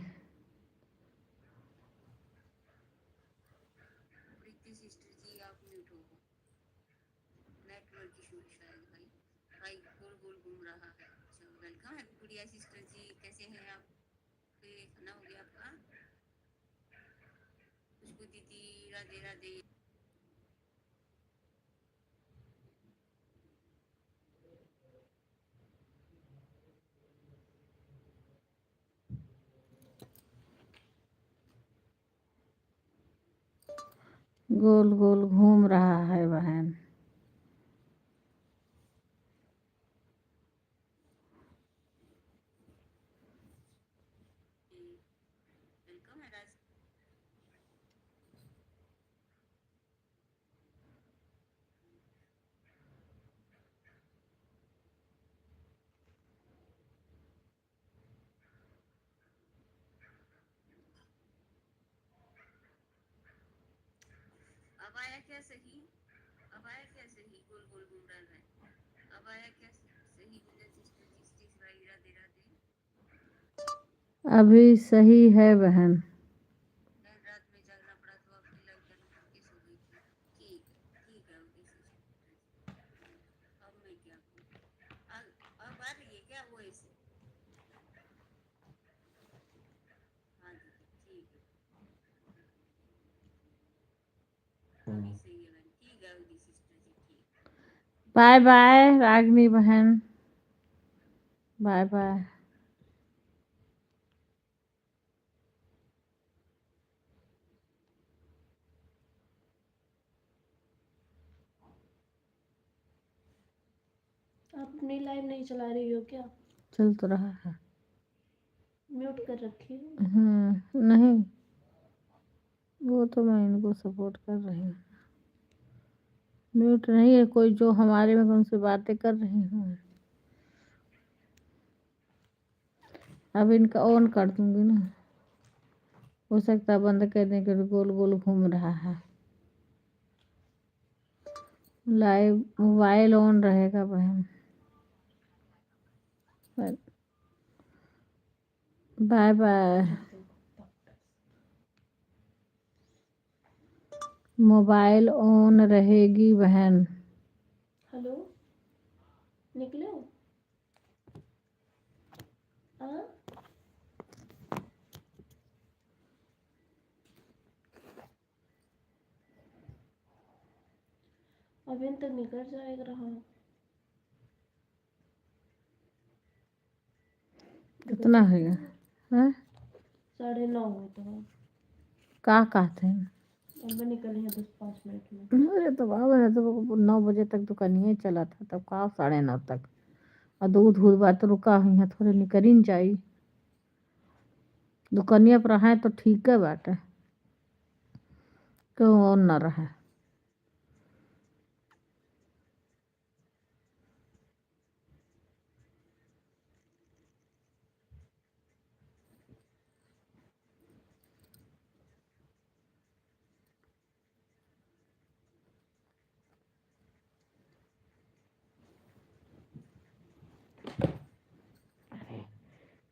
गोल गोल घूम रहा है बहन। अभी सही है बहन। बाय बाय रागनी बहन, बाय बाय। अपनी लाइव नहीं चला रही हो क्या? चल तो रहा है। म्यूट कर रखी है। नहीं, वो तो मैं इनको सपोर्ट कर रही हूँ। म्यूट नहीं है, कोई जो हमारे में उनसे बातें कर रही हूँ। अब इनका ऑन कर दूंगी ना, हो सकता है बंद कर दें, क्योंकि गोल गोल घूम रहा है। लाइव मोबाइल ऑन रहेगा बहन। Bye bye. मोबाइल ऑन रहेगी बहन। हेलो, निकले हो? हाँ, अभी तो निकल जाएगा रहा। कितना है हैं? 9:30 हुए तो का कहते हैं? अब निकले हैं 10-5 मिनट में। अरे तो बाबा ने तो 9 बजे तक दुकानिए चला था, तब का 9:30 तक। और दूध दूध बात तो रुका हुई है, थोड़े निकल ही जाई दुकानिया पर रहा तो ठीक है बात है, क्यों और न रहे।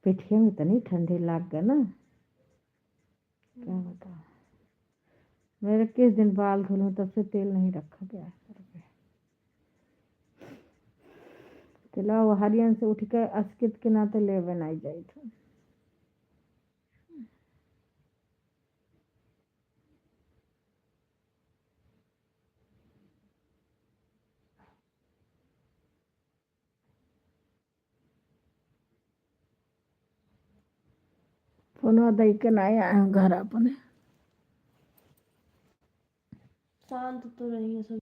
पिठिया में इतनी ठंडी लग गई ना, क्या बताओ। मेरे किस दिन बाल धुलूं तब से तेल नहीं रखा गया है सर पे। तिला वो हरियन से उठ के अस्कित के नाते ले बनाई जाई थी। फोनवा दई के नहीं आए हैं घर अपने। शांत तो रही है सब।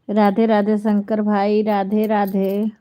राधे राधे शंकर भाई, राधे राधे।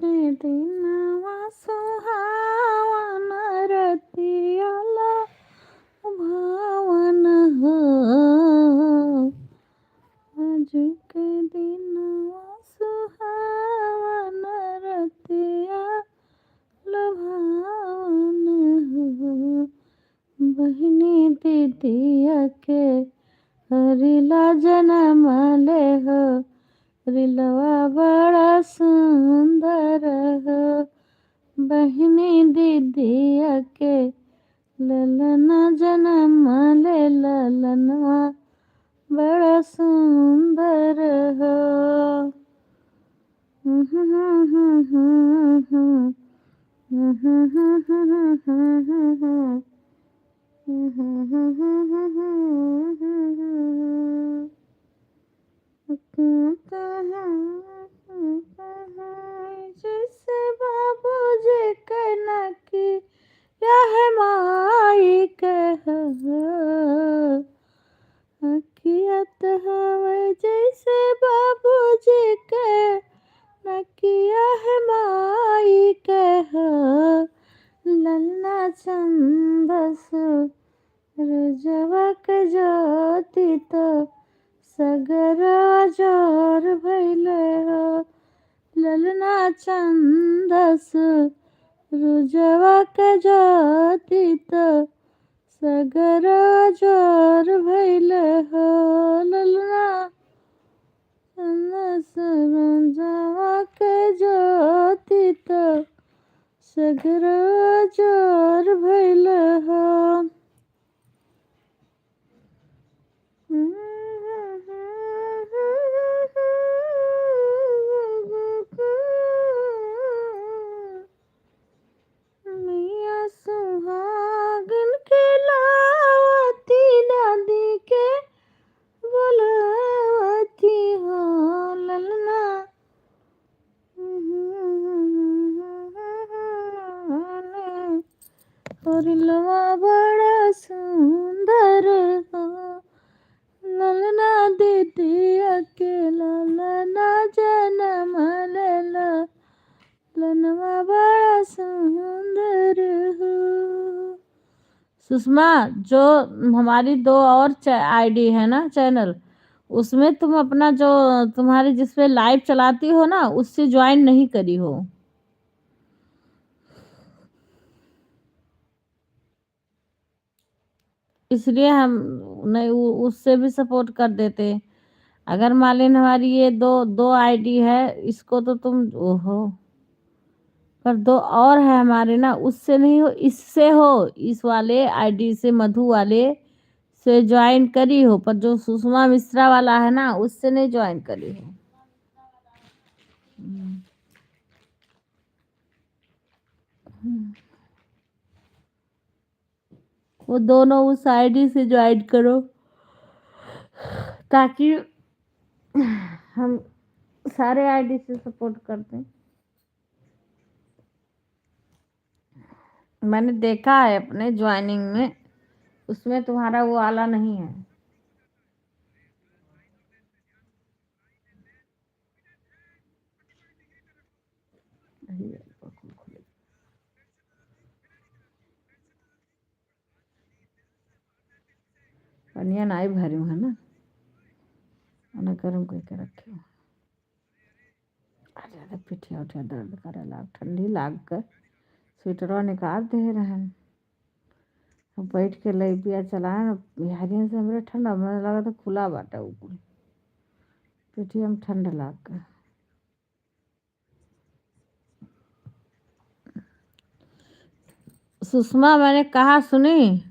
के दिनवा सुहावन रतियाला भावन हो। आज के दिनवा सुहावन रतिया लुभावन हो। बहिनी दीदिया के हरिला जनम ले हो। रिलवा बड़ा सुंदर हो। बहिनी दीदिया के ललना जनम ले ललनवा बड़ा सुंदर हो। जैसे बाबूजी कहना कि यह माई कह हकीकत हवे। जैसे बाबूजी के नकिया है माई कह ललना चंदस रजवक ज्योति तो सगरा जोर भैले हो। ललना चंदस रुजवक ज्योति तो सगरा जोर भैले हो। ललना चंदस रुजवक ज्योति तो सगरा जोर भैले हो। मिया सुहागन के लावती दादी के बुलावती हो। ललना रिलवा बड़ा सुंदर हो। ललना दीदी अकेला ललना जनम लेला ललनवा बड़ा सुषमा, जो हमारी दो और आईडी है ना चैनल, उसमें तुम अपना जो तुम्हारी जिसपे लाइव चलाती हो ना, उससे ज्वाइन नहीं करी हो। इसलिए हम नहीं उससे भी सपोर्ट कर देते। अगर मालिन हमारी ये दो दो आईडी है, इसको तो तुम ओहो, पर दो और है हमारे ना, उससे नहीं हो, इससे हो, इस वाले आईडी से, मधु वाले से ज्वाइन करी हो, पर जो सुषमा मिश्रा वाला है ना, उससे नहीं ज्वाइन करी हो। वो दोनों उस आईडी से ज्वाइन करो, ताकि हम सारे आईडी से सपोर्ट करते हैं। मैंने देखा है अपने ज्वाइनिंग में, उसमें तुम्हारा वो वाला नहीं है। पनिया नाई भरी हूँ है ना, ना गर्म करके रखे हो। ज़्यादा पिठिया उठिया दर्द करे लाग, ठंडी लाग कर स्वेटरवा निकाल दे रहे हैं। अब बैठ के लैबिया चलाए ना, बिहारियों से हमरे ठंडा, मुझे लगा था खुला बाटा ऊपर पिठिया में ठंड लाग कर। सुषमा, मैंने कहा सुनी,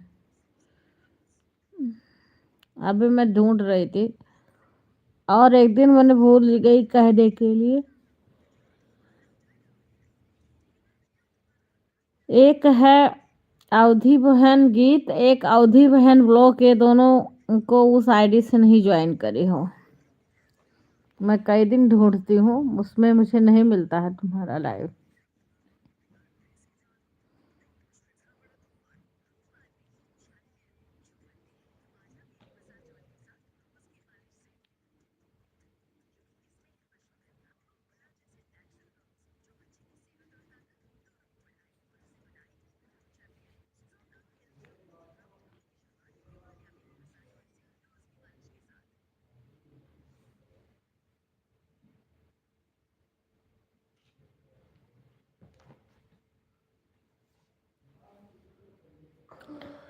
अभी मैं ढूंढ रही थी, और एक दिन मैंने भूल गई कहने के लिए। एक है अवधि बहन गीत, एक अवधि बहन ब्लॉग, ये दोनों को उस आईडी से नहीं ज्वाइन करी हो। मैं कई दिन ढूंढती हूँ, उसमें मुझे नहीं मिलता है तुम्हारा लाइव।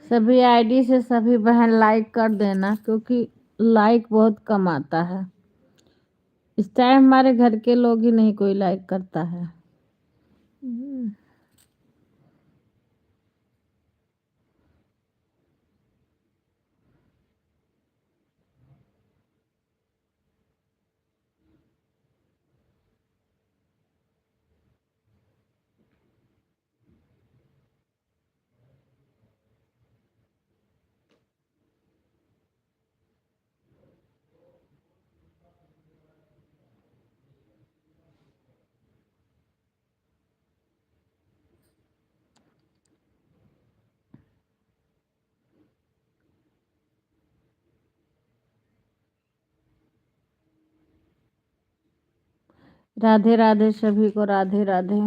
सभी आईडी से सभी बहन लाइक कर देना, क्योंकि लाइक बहुत कम आता है। इस टाइम हमारे घर के लोग ही नहीं कोई लाइक करता है। राधे राधे सभी को, राधे राधे।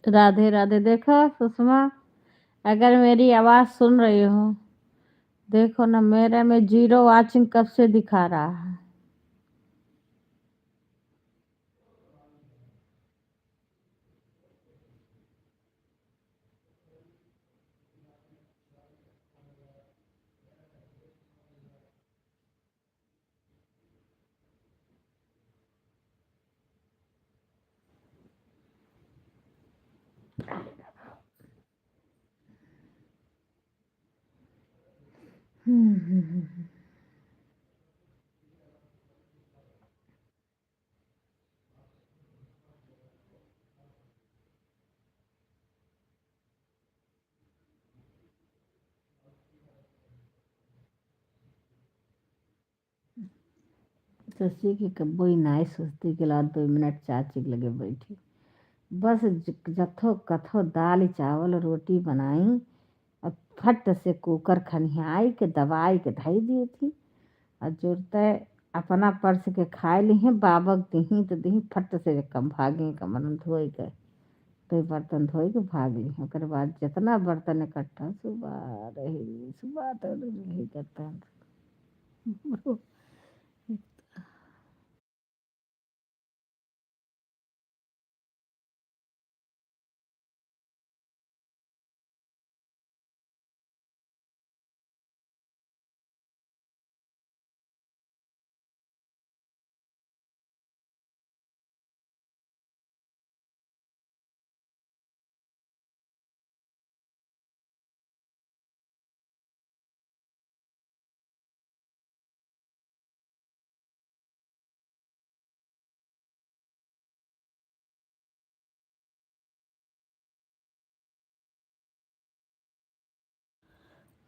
राधे राधे। देखो सुषमा, अगर मेरी आवाज सुन रही हो, देखो ना, मेरे में 0 वाचिंग कब से दिखा रहा है। हम्म। शशि की कब्बो ही नाई सोचती के ला 2 मिनट चाची के लगे बैठी बस जथो कथो दाल चावल रोटी बनाई और फट से कुकर खनियाई के दवाई के धई दी थी और जुड़ते अपना पर्स के खाए ली हैं बाबक दही तो दही फट से कम भागे कमर धोई के तो बर्तन धोई के भाग ली ओकर बाद जितना बर्तन इकट्ठा सुबह तो रही करता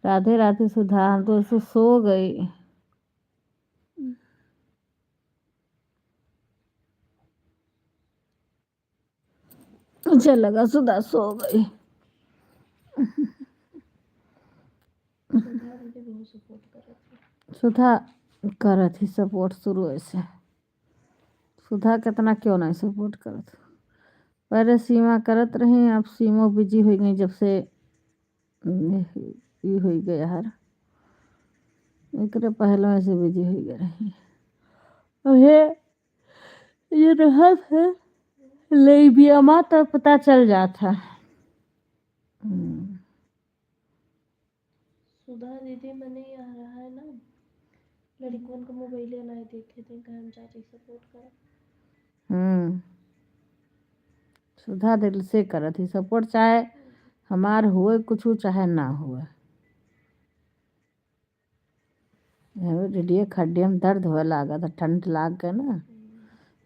राधे राधे सुधा हम तो ऐसे सो गई मुझे लगा सुधा सो गई सुधा दीदी बहुत सपोर्ट कर रही थी। सुधा करत ही सपोर्ट शुरू ऐसे सुधा कितना क्यों नहीं सपोर्ट करत पहले सीमा करत रही अब सीमा बिजी हो गई जब से ये हो गया हर एक पहले से बिजी हो गई रही अब ये रहा है ले भी अमा तो पता चल जाता सुधा दीदी मैंने यहाँ रहा है ना लड़कों को मोबाइल नहीं देखे थे कि हम चाची सपोर्ट करें। सुधा दिल से करत ही सपोर्ट चाहे हमार हुए कुछ चाहे ना हुए रेडियो खड्डे में दर्द हुए लागा था ठंड लाग गए ना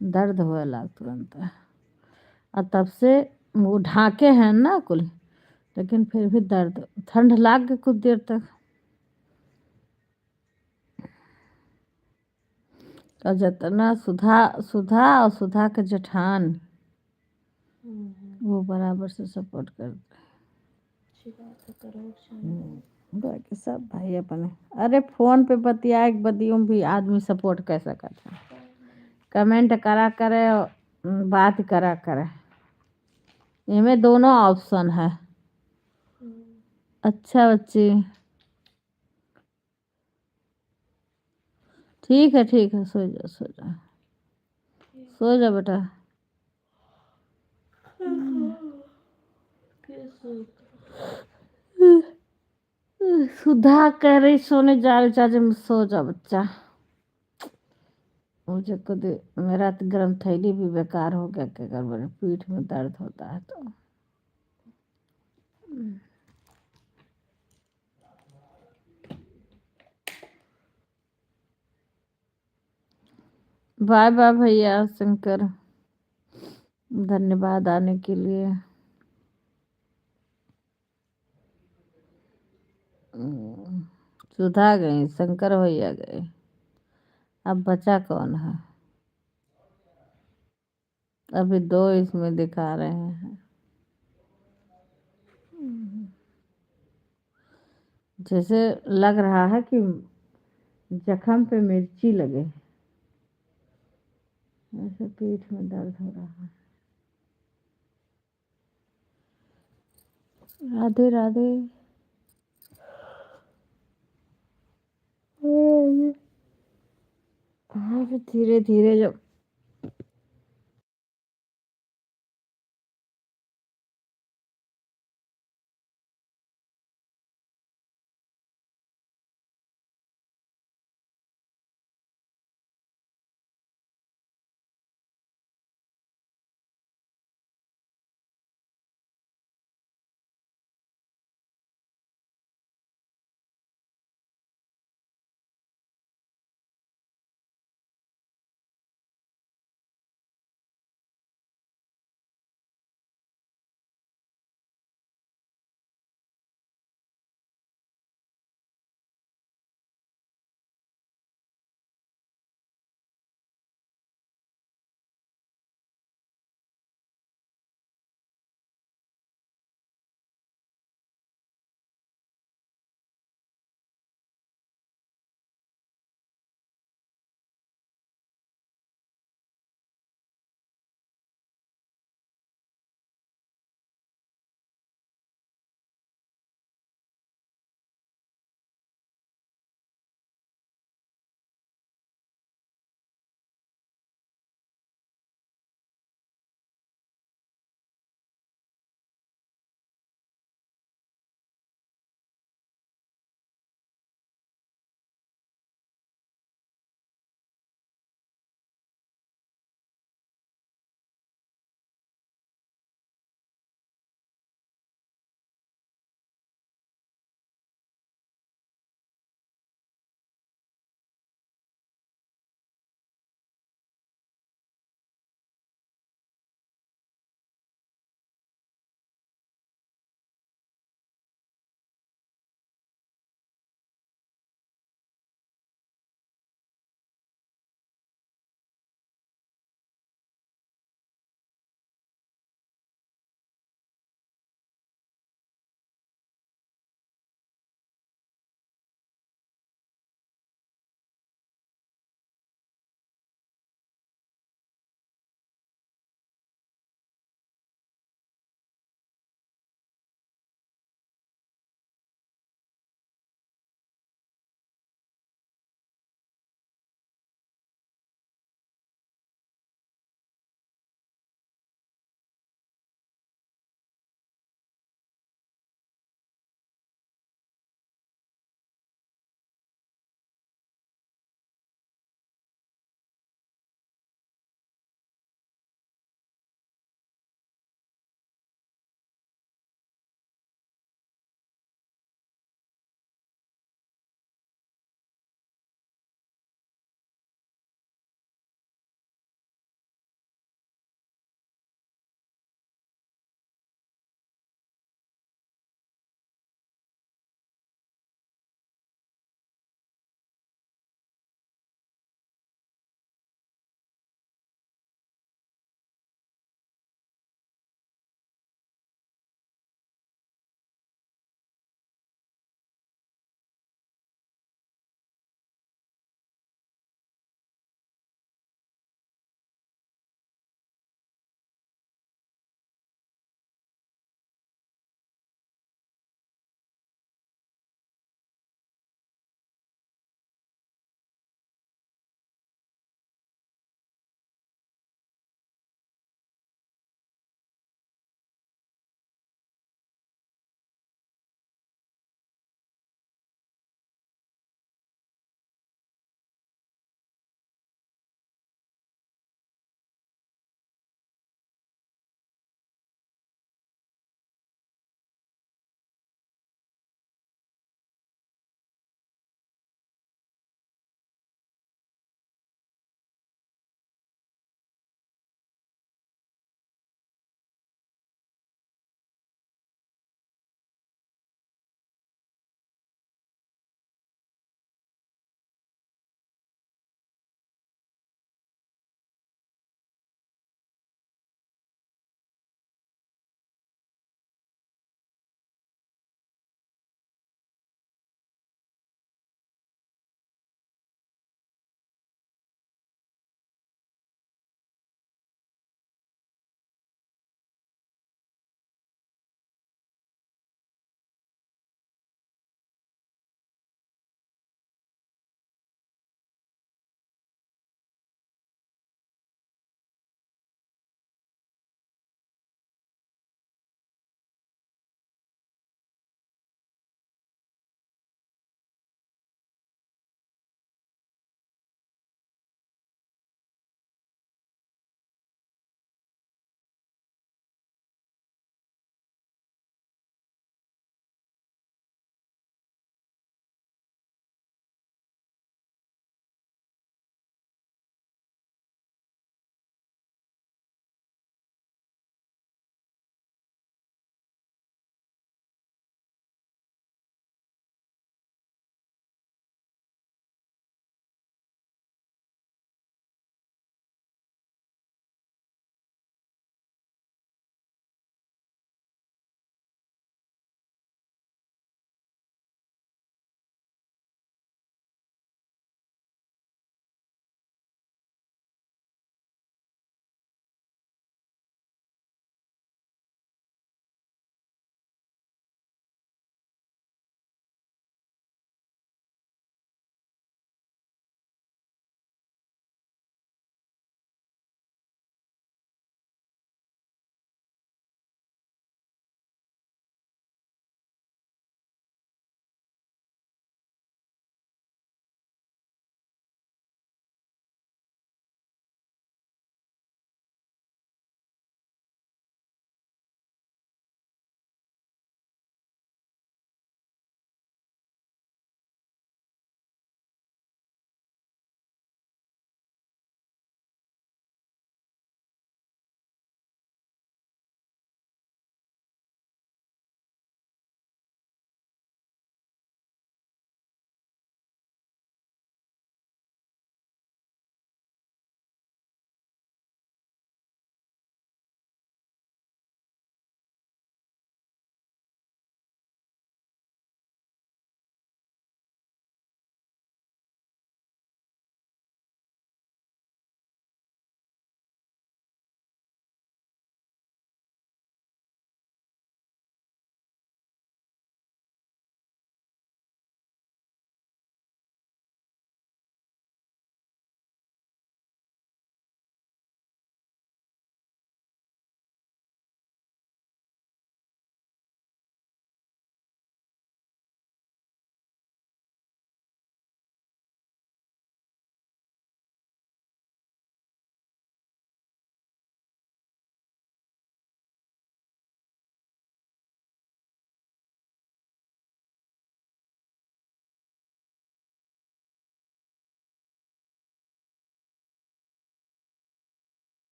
दर्द हुए लाग तुरंत और तब से वो ढाके हैं ना कुल लेकिन फिर भी दर्द ठंड लाग गए कुछ देर तक और जितना सुधा सुधा और सुधा के जेठान वो बराबर से सपोर्ट करते बाकी सब भाई अपने अरे फोन पे बतिया बदियों भी आदमी सपोर्ट कैसा करता है कमेंट करा करे बात करा करे इनमें दोनों ऑप्शन है अच्छा बच्ची ठीक है सो जा सो जा बेटा सुधा कह रही सोने जा रही चाचे में सो जा बच्चा मुझे खुद मेरा तो गर्म थैली भी बेकार हो गया क्या कर मेरे पीठ में दर्द होता है तो बाय बाय भैया शंकर धन्यवाद आने के लिए सुधा गई शंकर भैया गए अब बचा कौन है अभी 2 इसमें दिखा रहे हैं जैसे लग रहा है कि जख्म पे मिर्ची लगे ऐसे पीठ में दर्द हो रहा है राधे राधे धीरे धीरे जब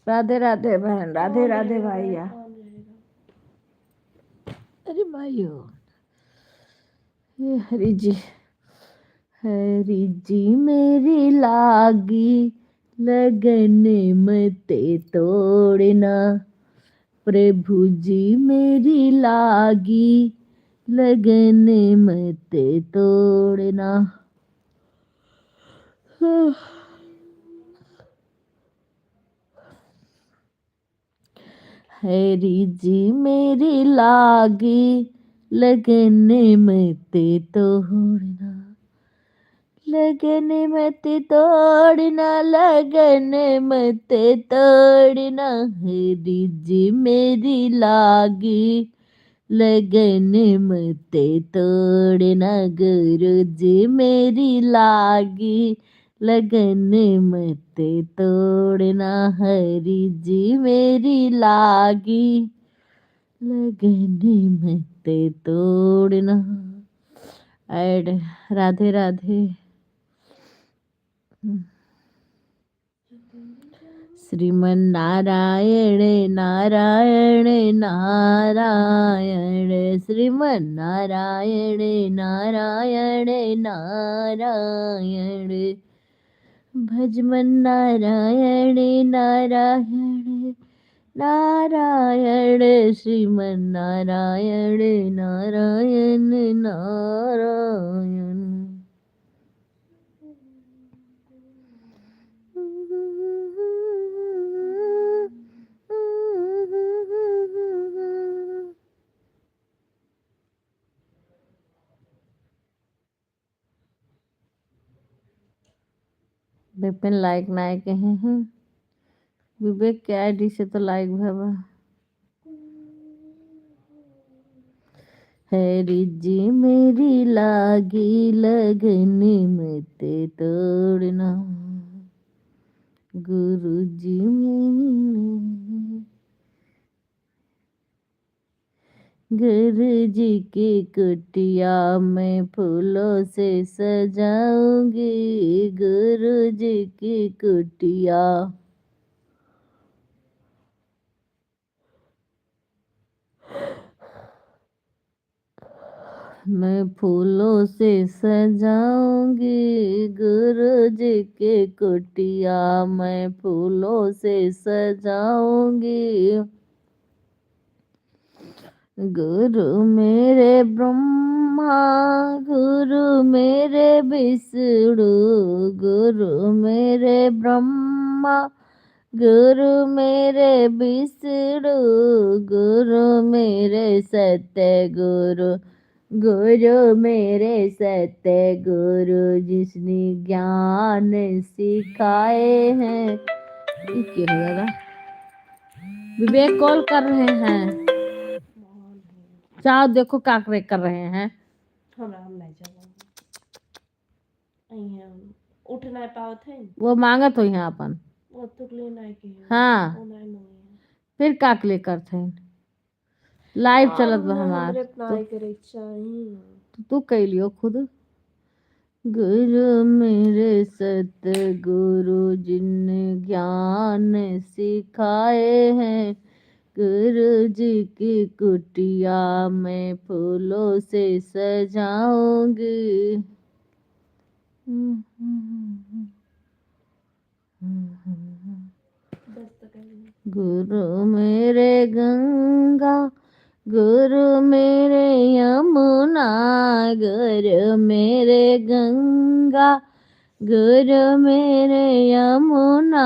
राधे राधे बहन, राधे कौन राधे रहेगा बहन, भैया। कौन रहेगा? अरे भाइयों, ये हरी जी मेरी लागी लगन मत तोड़ना, प्रभु जी मेरी लागी लगन मत तोड़ना। हरी जी मेरी लागी लगन मत तोड़ना, लगन मत तोड़ना, लगन मत तोड़ना। हरी जी मेरी लागी लगन मत तोड़ना, गुरु जी मेरी लागी लगन मत तोड़ना। हरि जी मेरी लागी लगन मत तोड़ना। ऐड राधे राधे। श्रीमन नारायण नारायण नारायण, श्रीमन नारायण नारायण नारायण, भजमन नारायण नारायण नारायण, श्रीमन नारायण नारायण नारायण। विपिन लाइक नाय कहे हैं, विवेक के आईडी से तो लाइक भवा। हरी जी मेरी लागी लगन मत तोड़ना, गुरु जी मेरी, गुरु जी की कुटिया में फूलों से सजाऊंगी, गुरु जी की कुटिया। मैं फूलों से सजाऊंगी, गुरु जी की कुटिया मैं फूलों से सजाऊंगी। गुरु मेरे ब्रह्मा, गुरु मेरे विष्णु, गुरु मेरे ब्रह्मा, गुरु मेरे विष्णु, गुरु मेरे सत्य गुरु, गुरु मेरे सत्य गुरु, जिसने ज्ञान सिखाए हैं। ये क्या हो रहा? विवेक कॉल कर रहे हैं, चाहो देखो क्या कर रहे हैं। हम नहीं जाएंगे, उठ नहीं पाओ थे, वो मांगत हो यहाँ अपन, वो तो नहीं की हाँ वो नहीं फिर का लेकर थे लाइव चलत बा हमार, हमरे अपनाए करे चाहिए तो तू कैलियो खुद। गुरु मेरे सतगुरु जिन ज्ञान सिखाए हैं, गुरु जी की कुटिया मैं फूलों से सजाऊंगी। गुरु मेरे गंगा, गुरु मेरे यमुना, गुरु मेरे गंगा, गुरु मेरे यमुना,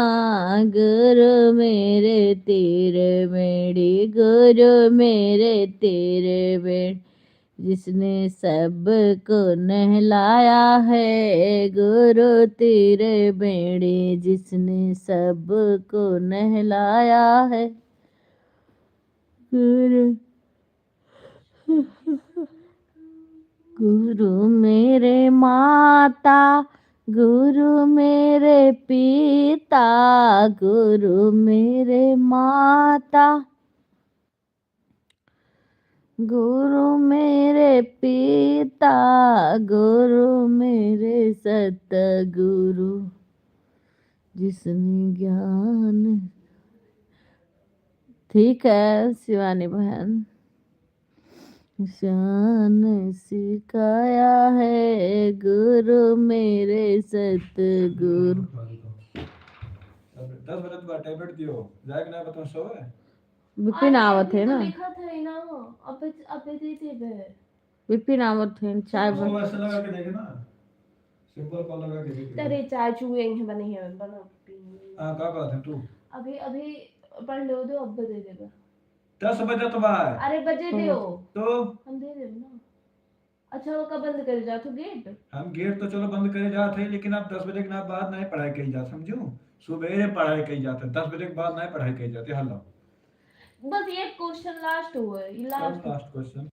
गुरु मेरे तेरे बेड़ी, गुरु मेरे तेरे बेड़ी, जिसने सबको नहलाया है, गुरु तेरे बेड़ी, जिसने सबको नहलाया है। गुरु गुरु मेरे माता, गुरु मेरे पिता, गुरु मेरे माता, गुरु मेरे पिता, गुरु मेरे सतगुरु, जिसने ज्ञान ठीक है शिवानी बहन, शान सिखाया है गुरु मेरे सतगुरु। 10 बजे तो टैबलेट दियो जाएगा ना बताओ सो है विपिन आवत है ना, लिखा था ही ना, अब दे दे बे। विपिन आवत है चाय उसको ऐसे लगा के देखे ना, सिंपल कॉल लगा के देखे। तेरे चाय चुए हैं बने हैं बना पी। हाँ क्या बात है तू अभी अभी पढ़ लो दो, अब दे देगा। 10 बजे तो बाहर अरे बजे दियो तो हम दे देब ना। अच्छा वो कब बंद कर जा तू गेट? हम गेट तो चलो बंद करे जाते हैं, लेकिन अब 10 बजे के बाद नहीं पढ़ाई कही जाती, समझू सुबेरे पढ़ाई कही जाती है, 10 बजे के बाद नहीं पढ़ाई कही जाती। हेलो बस ये क्वेश्चन लास्ट हुआ है, ये last last question.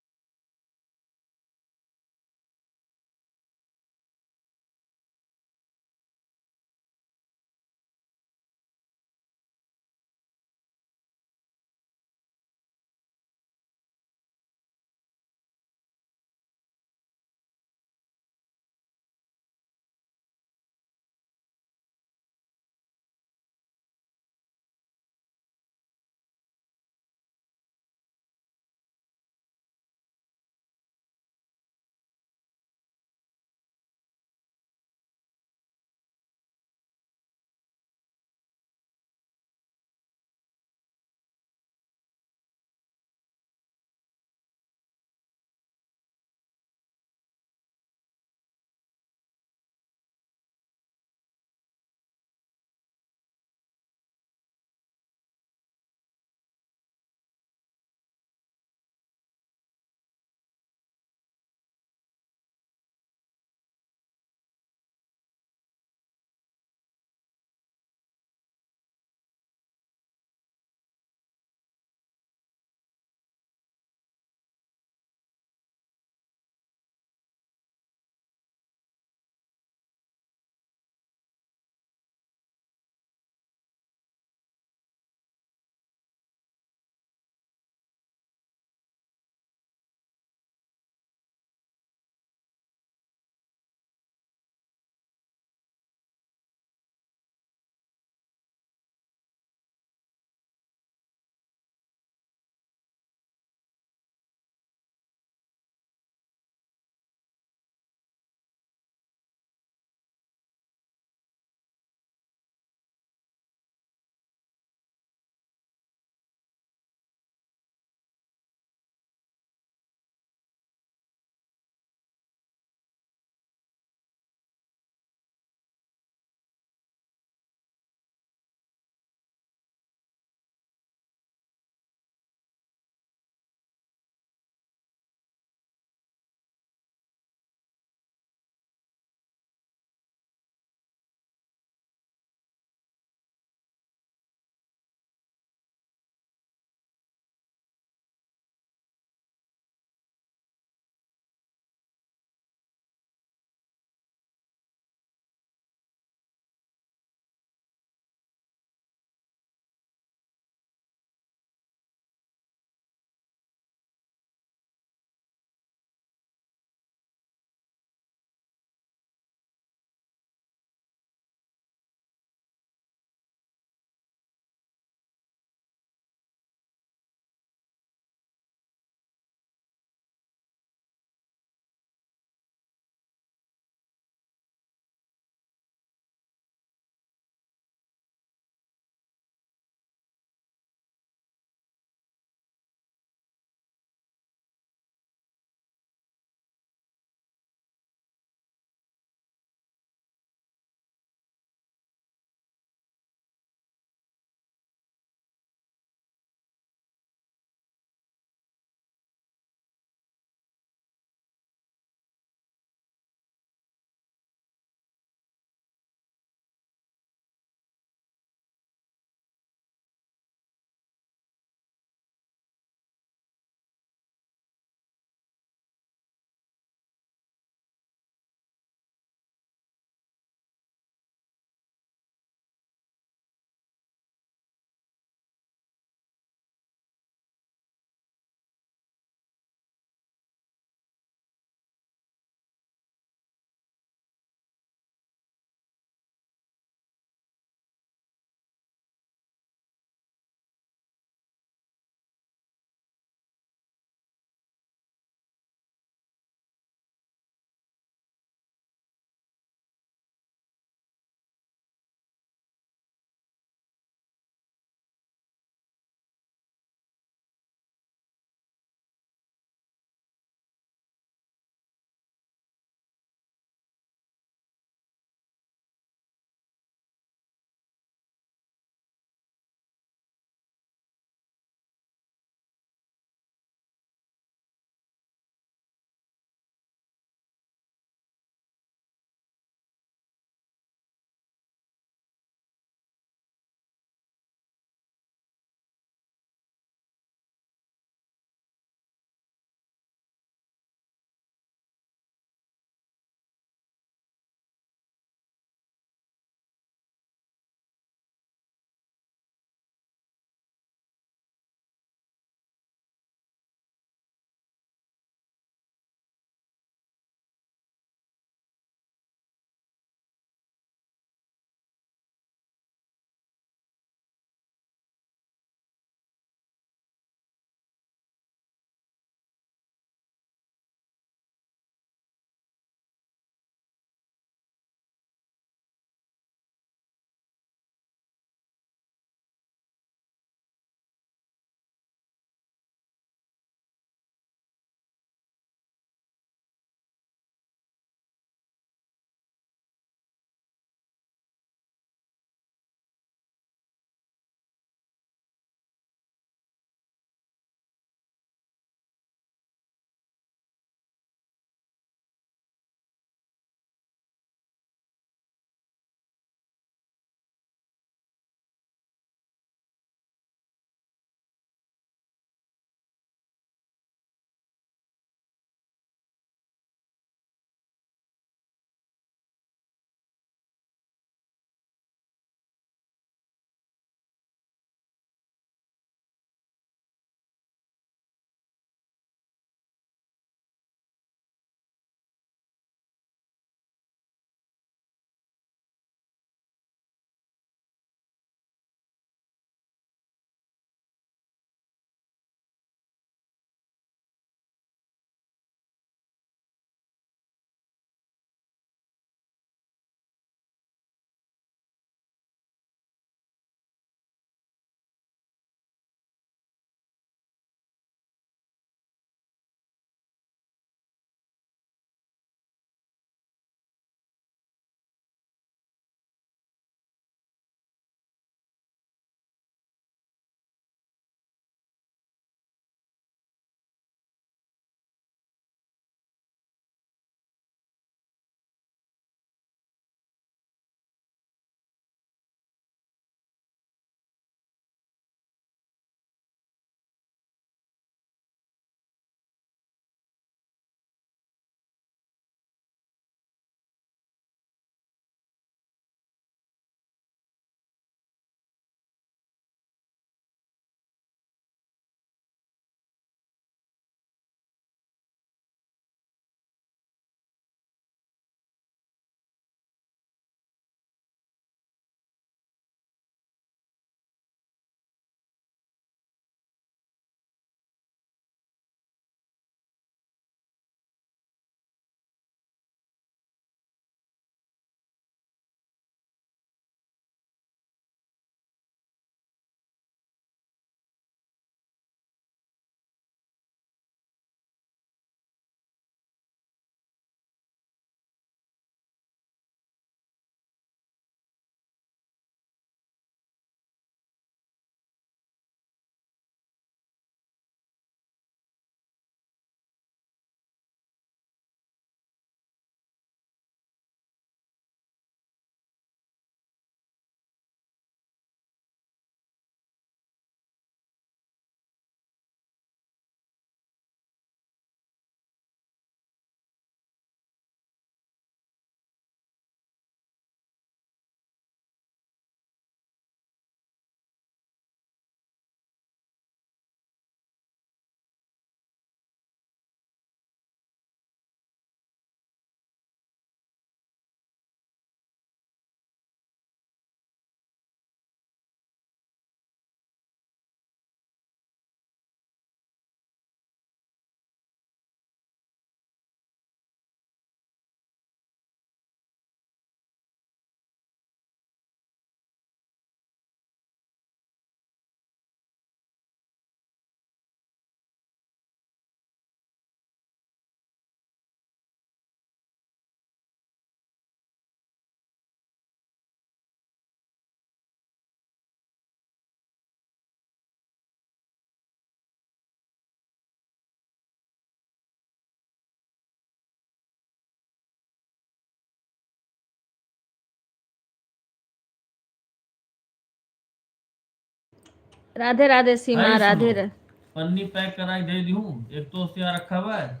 Radhe Radhe Seema, भाई राधे सुनो, राधे। पन्नी पैक कराई दे दी हूँ, एक दोस्त यहाँ रखा हुआ है।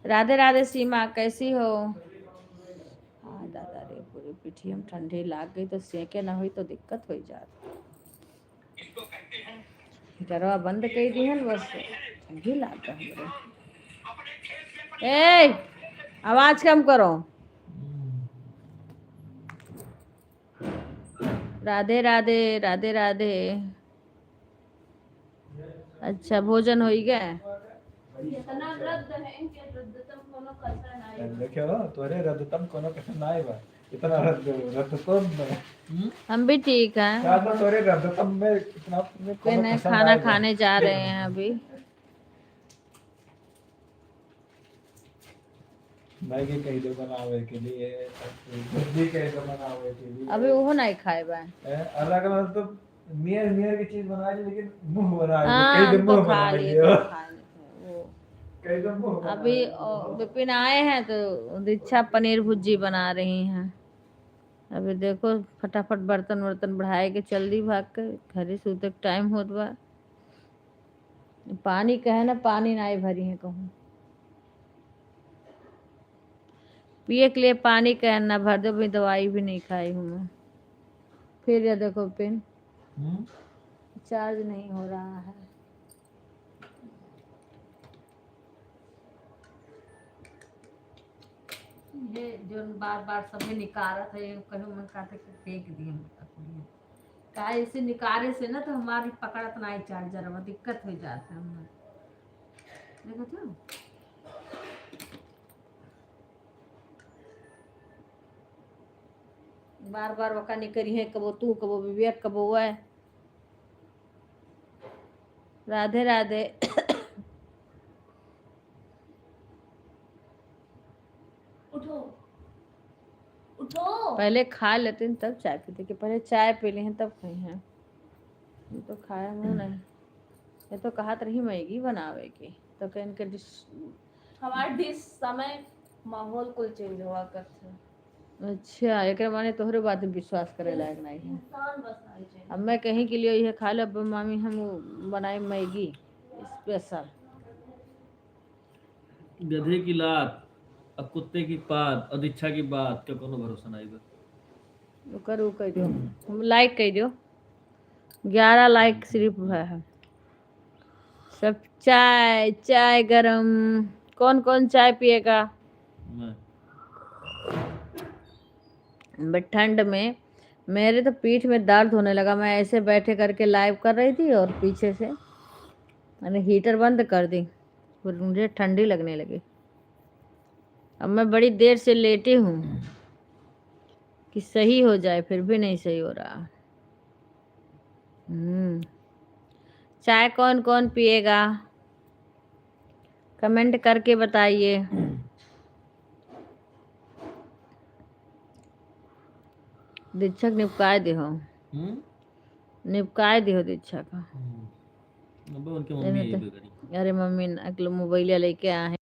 राधे राधे सीमा, कैसी हो? हाँ दादा रे, पूरी पिठी में ठंडी लाग गई तो सेके ना हुई तो दिक्कत हो जाती। हीटरवा बंद कर दी है बस, ठंडी लाग गई हमरे। ए आवाज कम करो। राधे राधे, राधे राधे। अच्छा भोजन हो गया? इतना रद्द है कि रद्दतम कोनो कसर नहीं। देखो तोरे रद्दतम कोनो कसर नहीं बा, इतना रद्दतम में हम भी ठीक हैं। ज्यादा तोरे रद्दतम में इतना में कोनो मैंने कसर खाना नहीं बा। खाने जा रहे हैं अभी। मैगी कही दो बनावे के लिए, सब्जी कही दो बनावे के लिए। अभी वो नहीं खाए बा। अलग अलग तो मियर मियर की चीज बना ली, लेकिन मुंह बना ली, हाँ कई हम दिन तो मुंह खा बना लिए, लियो, तो खा लिए वो। कई दिन मुंह बना अभी लियो। विपिन आए हैं तो दीक्षा पनीर भुर्जी बना रही हैं। अभी देखो फटाफट बर्तन वर्तन बढ़ाए के जल्दी भाग के घरे सूते टाइम होत बा। पानी कहे ना, पानी नहीं भरी है कहूँ पिए के लिए, पानी कहे ना भर दो भी, दवाई भी नहीं खाई हूँ मैं। फिर ये देखो पिन चार्ज नहीं हो रहा है। ये जो बार बार सभी निकारत है, कहूँ मन कहते कि फेंक दिए का ऐसे निकारे से ना तो हमारी पकड़त नहीं चार्जर में, दिक्कत हो जाता है हमें। देखो तो बार बार वका निकरी है, कबो तू कबो विवेक कबो वह। राधे राधे। उठो उठो। पहले खा लेते हैं तब चाय पीते, कि पहले चाय पी ली हैं तब खाई हैं। ये तो खाया मुँह नहीं। ये तो कहा रही मैगी बनावे की, तो कह इनके हमारे डिश समय माहौल कुल चेंज हुआ करते। अच्छा एक माने तोहरे बात में विश्वास करे लायक नहीं है। इंसान बस नहीं चेंज। अब मैं कहीं के लिए यह खा लो, अब मामी हम बनाए मैगी स्पेशल। गधे की लात और कुत्ते की पात और दीक्षा की बात का कोनो भरोसा नहीं बा। करो कर दो, लाइक कर दो। 11 लाइक सिर्फ है। सब चाय चाय गरम। कौन कौन चाय पिएगा? मैं ठंड में मेरे तो पीठ में दर्द होने लगा। मैं ऐसे बैठे करके लाइव कर रही थी और पीछे से मैंने हीटर बंद कर दी, फिर मुझे ठंडी लगने लगी। अब मैं बड़ी देर से लेटी हूँ कि सही हो जाए, फिर भी नहीं सही हो रहा। चाय कौन कौन पिएगा कमेंट करके बताइए। दीक्षा निपकाए दे हो, निपकाए दे हो दीक्षा का। उनकी मम्मी यही बिगड़ी। अरे मम्मी अगले मोबाइल लेके आए हैं।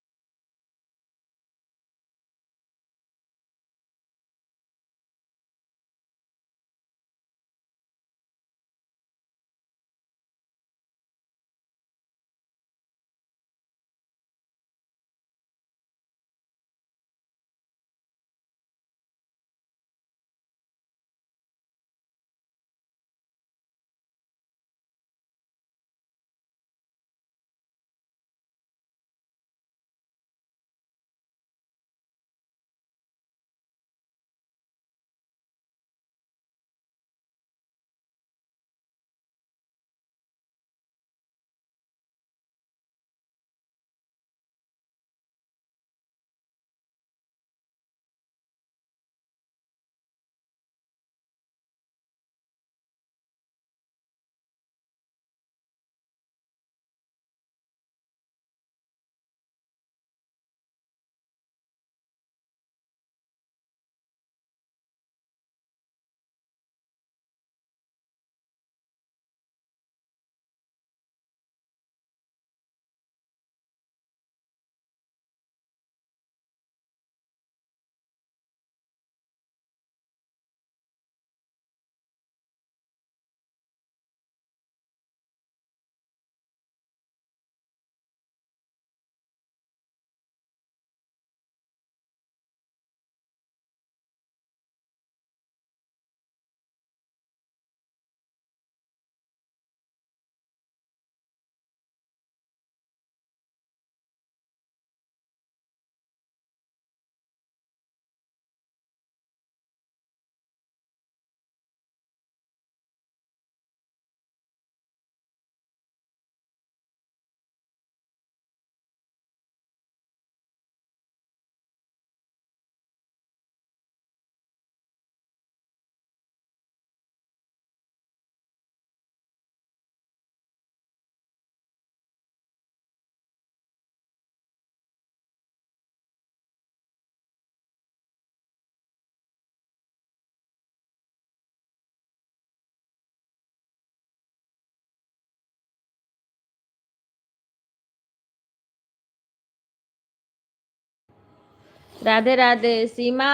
राधे राधे सीमा,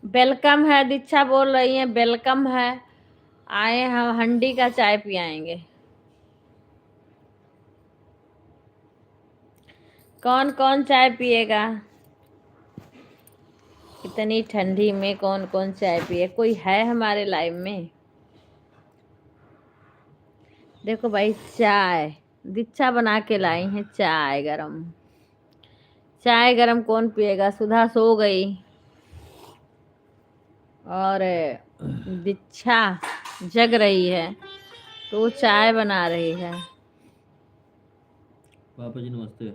वेलकम है। दीक्षा बोल रही है वेलकम है, आए हम हंडी का चाय पियाएंगे। कौन कौन चाय पिएगा? इतनी ठंडी में कौन कौन चाय पिए? कोई है हमारे लाइफ में? देखो भाई, चाय दीक्षा बना के लाई है, चाय गरम। चाय गरम कौन पिएगा? सुधा सो गई और दीक्षा जग रही है, तो वो चाय बना रही है। पापा जी नमस्ते।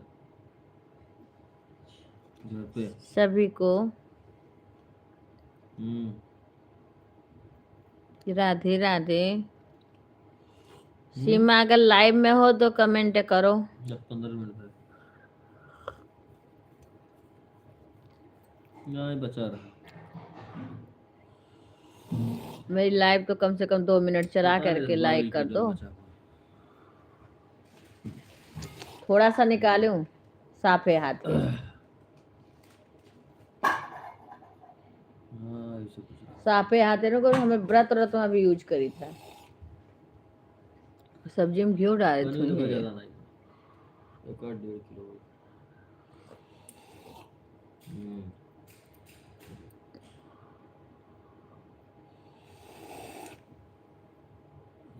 घर पे सभी को राधे राधे। सीमा अगर लाइव में हो तो कमेंट करो। जब 15 मिनट है नहीं बचा रहा। मेरी लाइव तो कम से कम 2 मिनट चला करके लाइक कर दो। थोड़ा सा निकालूं साफे हाथ के। साफे हाथे नो करो, हमें व्रत व्रत में भी यूज करी था। सब्जी में घी डाले थे। ज्यादा नहीं, 1.5 किलो।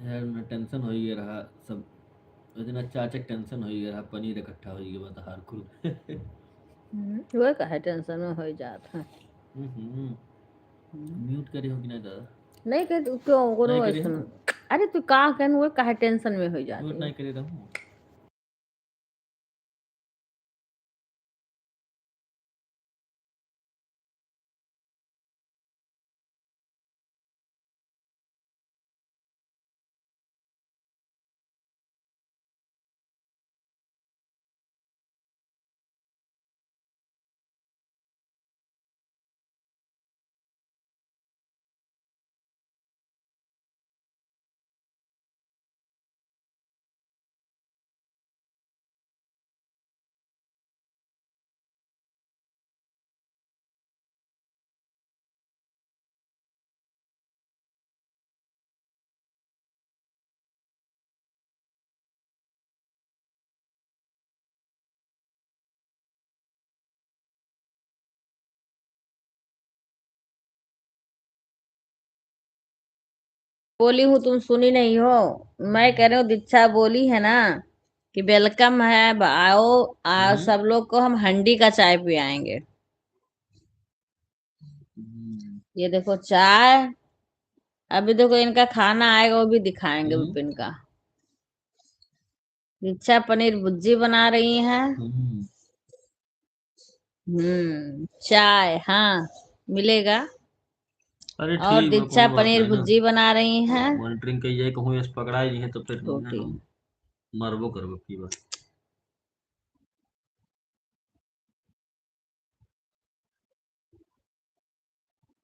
यार मैं टेंशन हो ही रहा सब इतना चाचक टेंशन हो ही रहा, पनीर इकट्ठा हो गया बता हार खुल। वो कहे टेंशन में हो जाता है। म्यूट करे हो कि नहीं दादा? नहीं कह तू क्यों करो नहीं करे ऐसा? हो? अरे तू का कहन वो कहे टेंशन में हो म्यूट जाती नहीं है। करे रहूं। बोली हूँ तुम सुनी नहीं हो। मैं कह रही हूँ दीक्षा बोली है ना कि वेलकम है, आओ सब लोग को हम हंडी का चाय पियाएंगे। ये देखो चाय, अभी देखो इनका खाना आएगा वो भी दिखाएंगे विपिन का। दीक्षा पनीर भुर्जी बना रही हैं। चाय हाँ मिलेगा। अरे और ठीक दीक्षा पनीर भुर्जी बना रही हैं। मॉनिटरिंग कही जाए कहूँ इस पकड़ाई है तो फिर रोटी मरबो करबो की बात।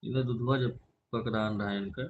इधर दूधवा जब पकड़ान रहा है इनका।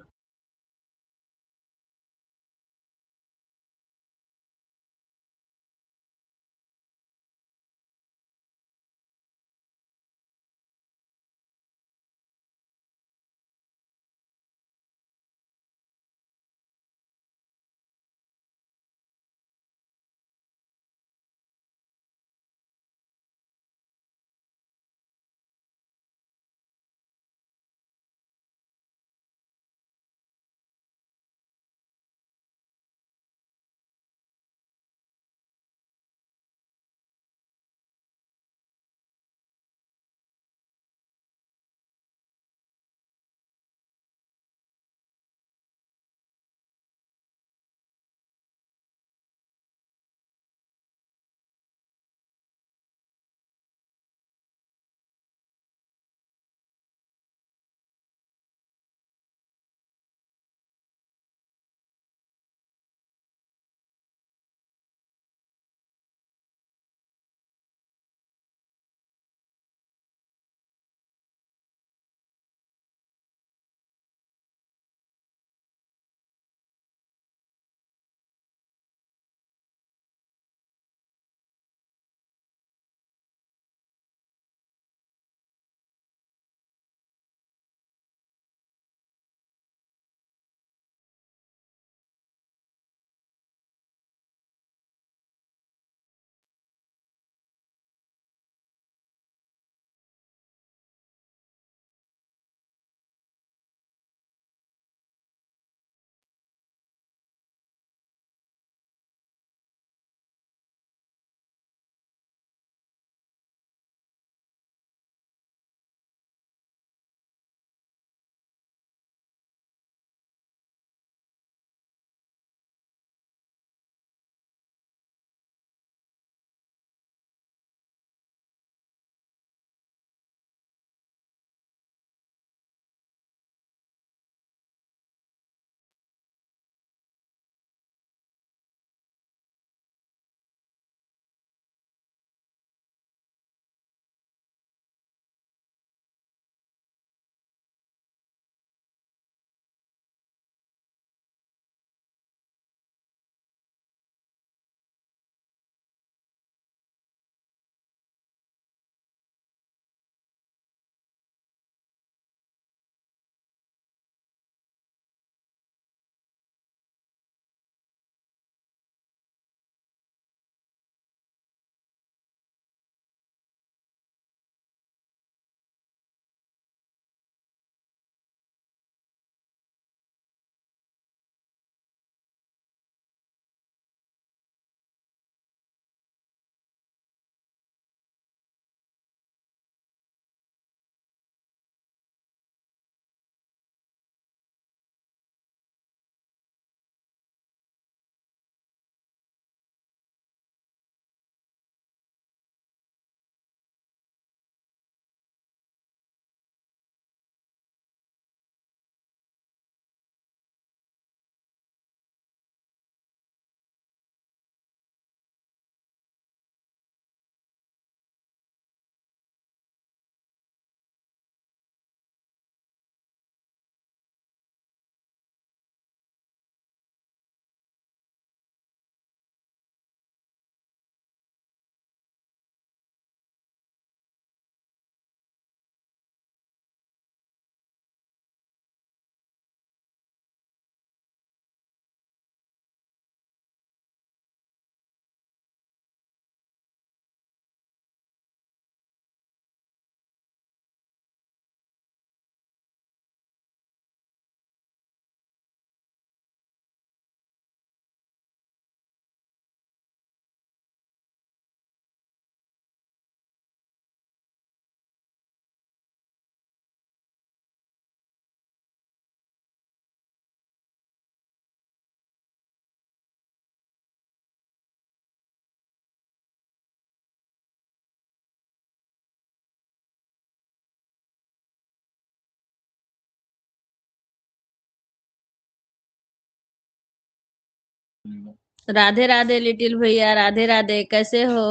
राधे राधे लिटिल भैया, राधे राधे, कैसे हो?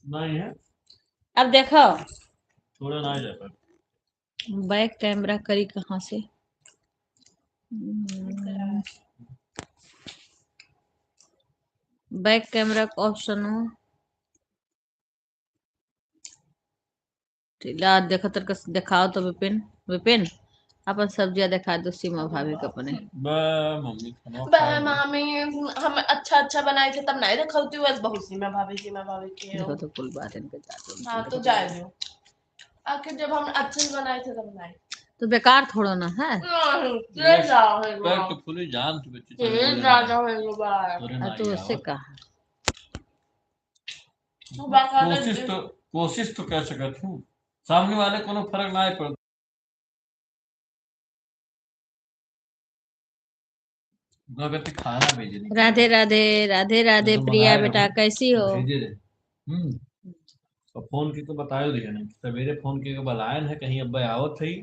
नहीं है, अब देखो थोड़ा ना जाता। बैक कैमरा करी कहाँ से? बैक कैमरा का ऑप्शन हो ला देखो तर दिखाओ तो विपिन, विपिन अपन सब्जियां दिखा दो सीमा भाभी के अपने। मम्मी खाना बह मामी हम अच्छा अच्छा बनाए थे तब नहीं रखती बस बहुत सीमा भाभी की है। देखो तो कुल बात इनके जाते हाँ तो जाए दो, आखिर जब हम अच्छे से बनाए थे तब बनाए तो बेकार थोड़ा ना है। तेज ज्यादा है पैर तो खुली जान थी बच्ची, तेज ज्यादा है वो बार तो उससे कहा कोशिश तो कर सकत हूँ, सामने वाले कोनो फर्क ना पड़। अगर ते खाना भेजे नहीं राधे राधे, राधे राधे तो प्रिया मंगाए बेटा, रहो, कैसी हो? भेजे दे। और फोन की तो बतायो दिया नहीं, सवेरे फोन की बलायन है कहीं अब्बा आवत थी।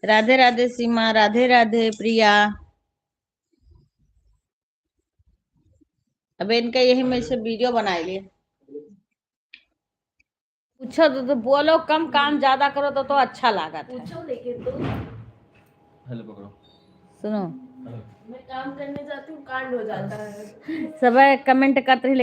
राधे राधे सीमा, राधे राधे प्रिया। अब इनका यही मैं से वीडियो बनाए लिए पूछो तो बोलो कम काम ज्यादा करो तो अच्छा लगा था। पूछो लेकिन तो हेलो पकड़ो, सुनो मैं काम करने जाती हूँ कांड हो जाता है। सब कमेंट करते हैं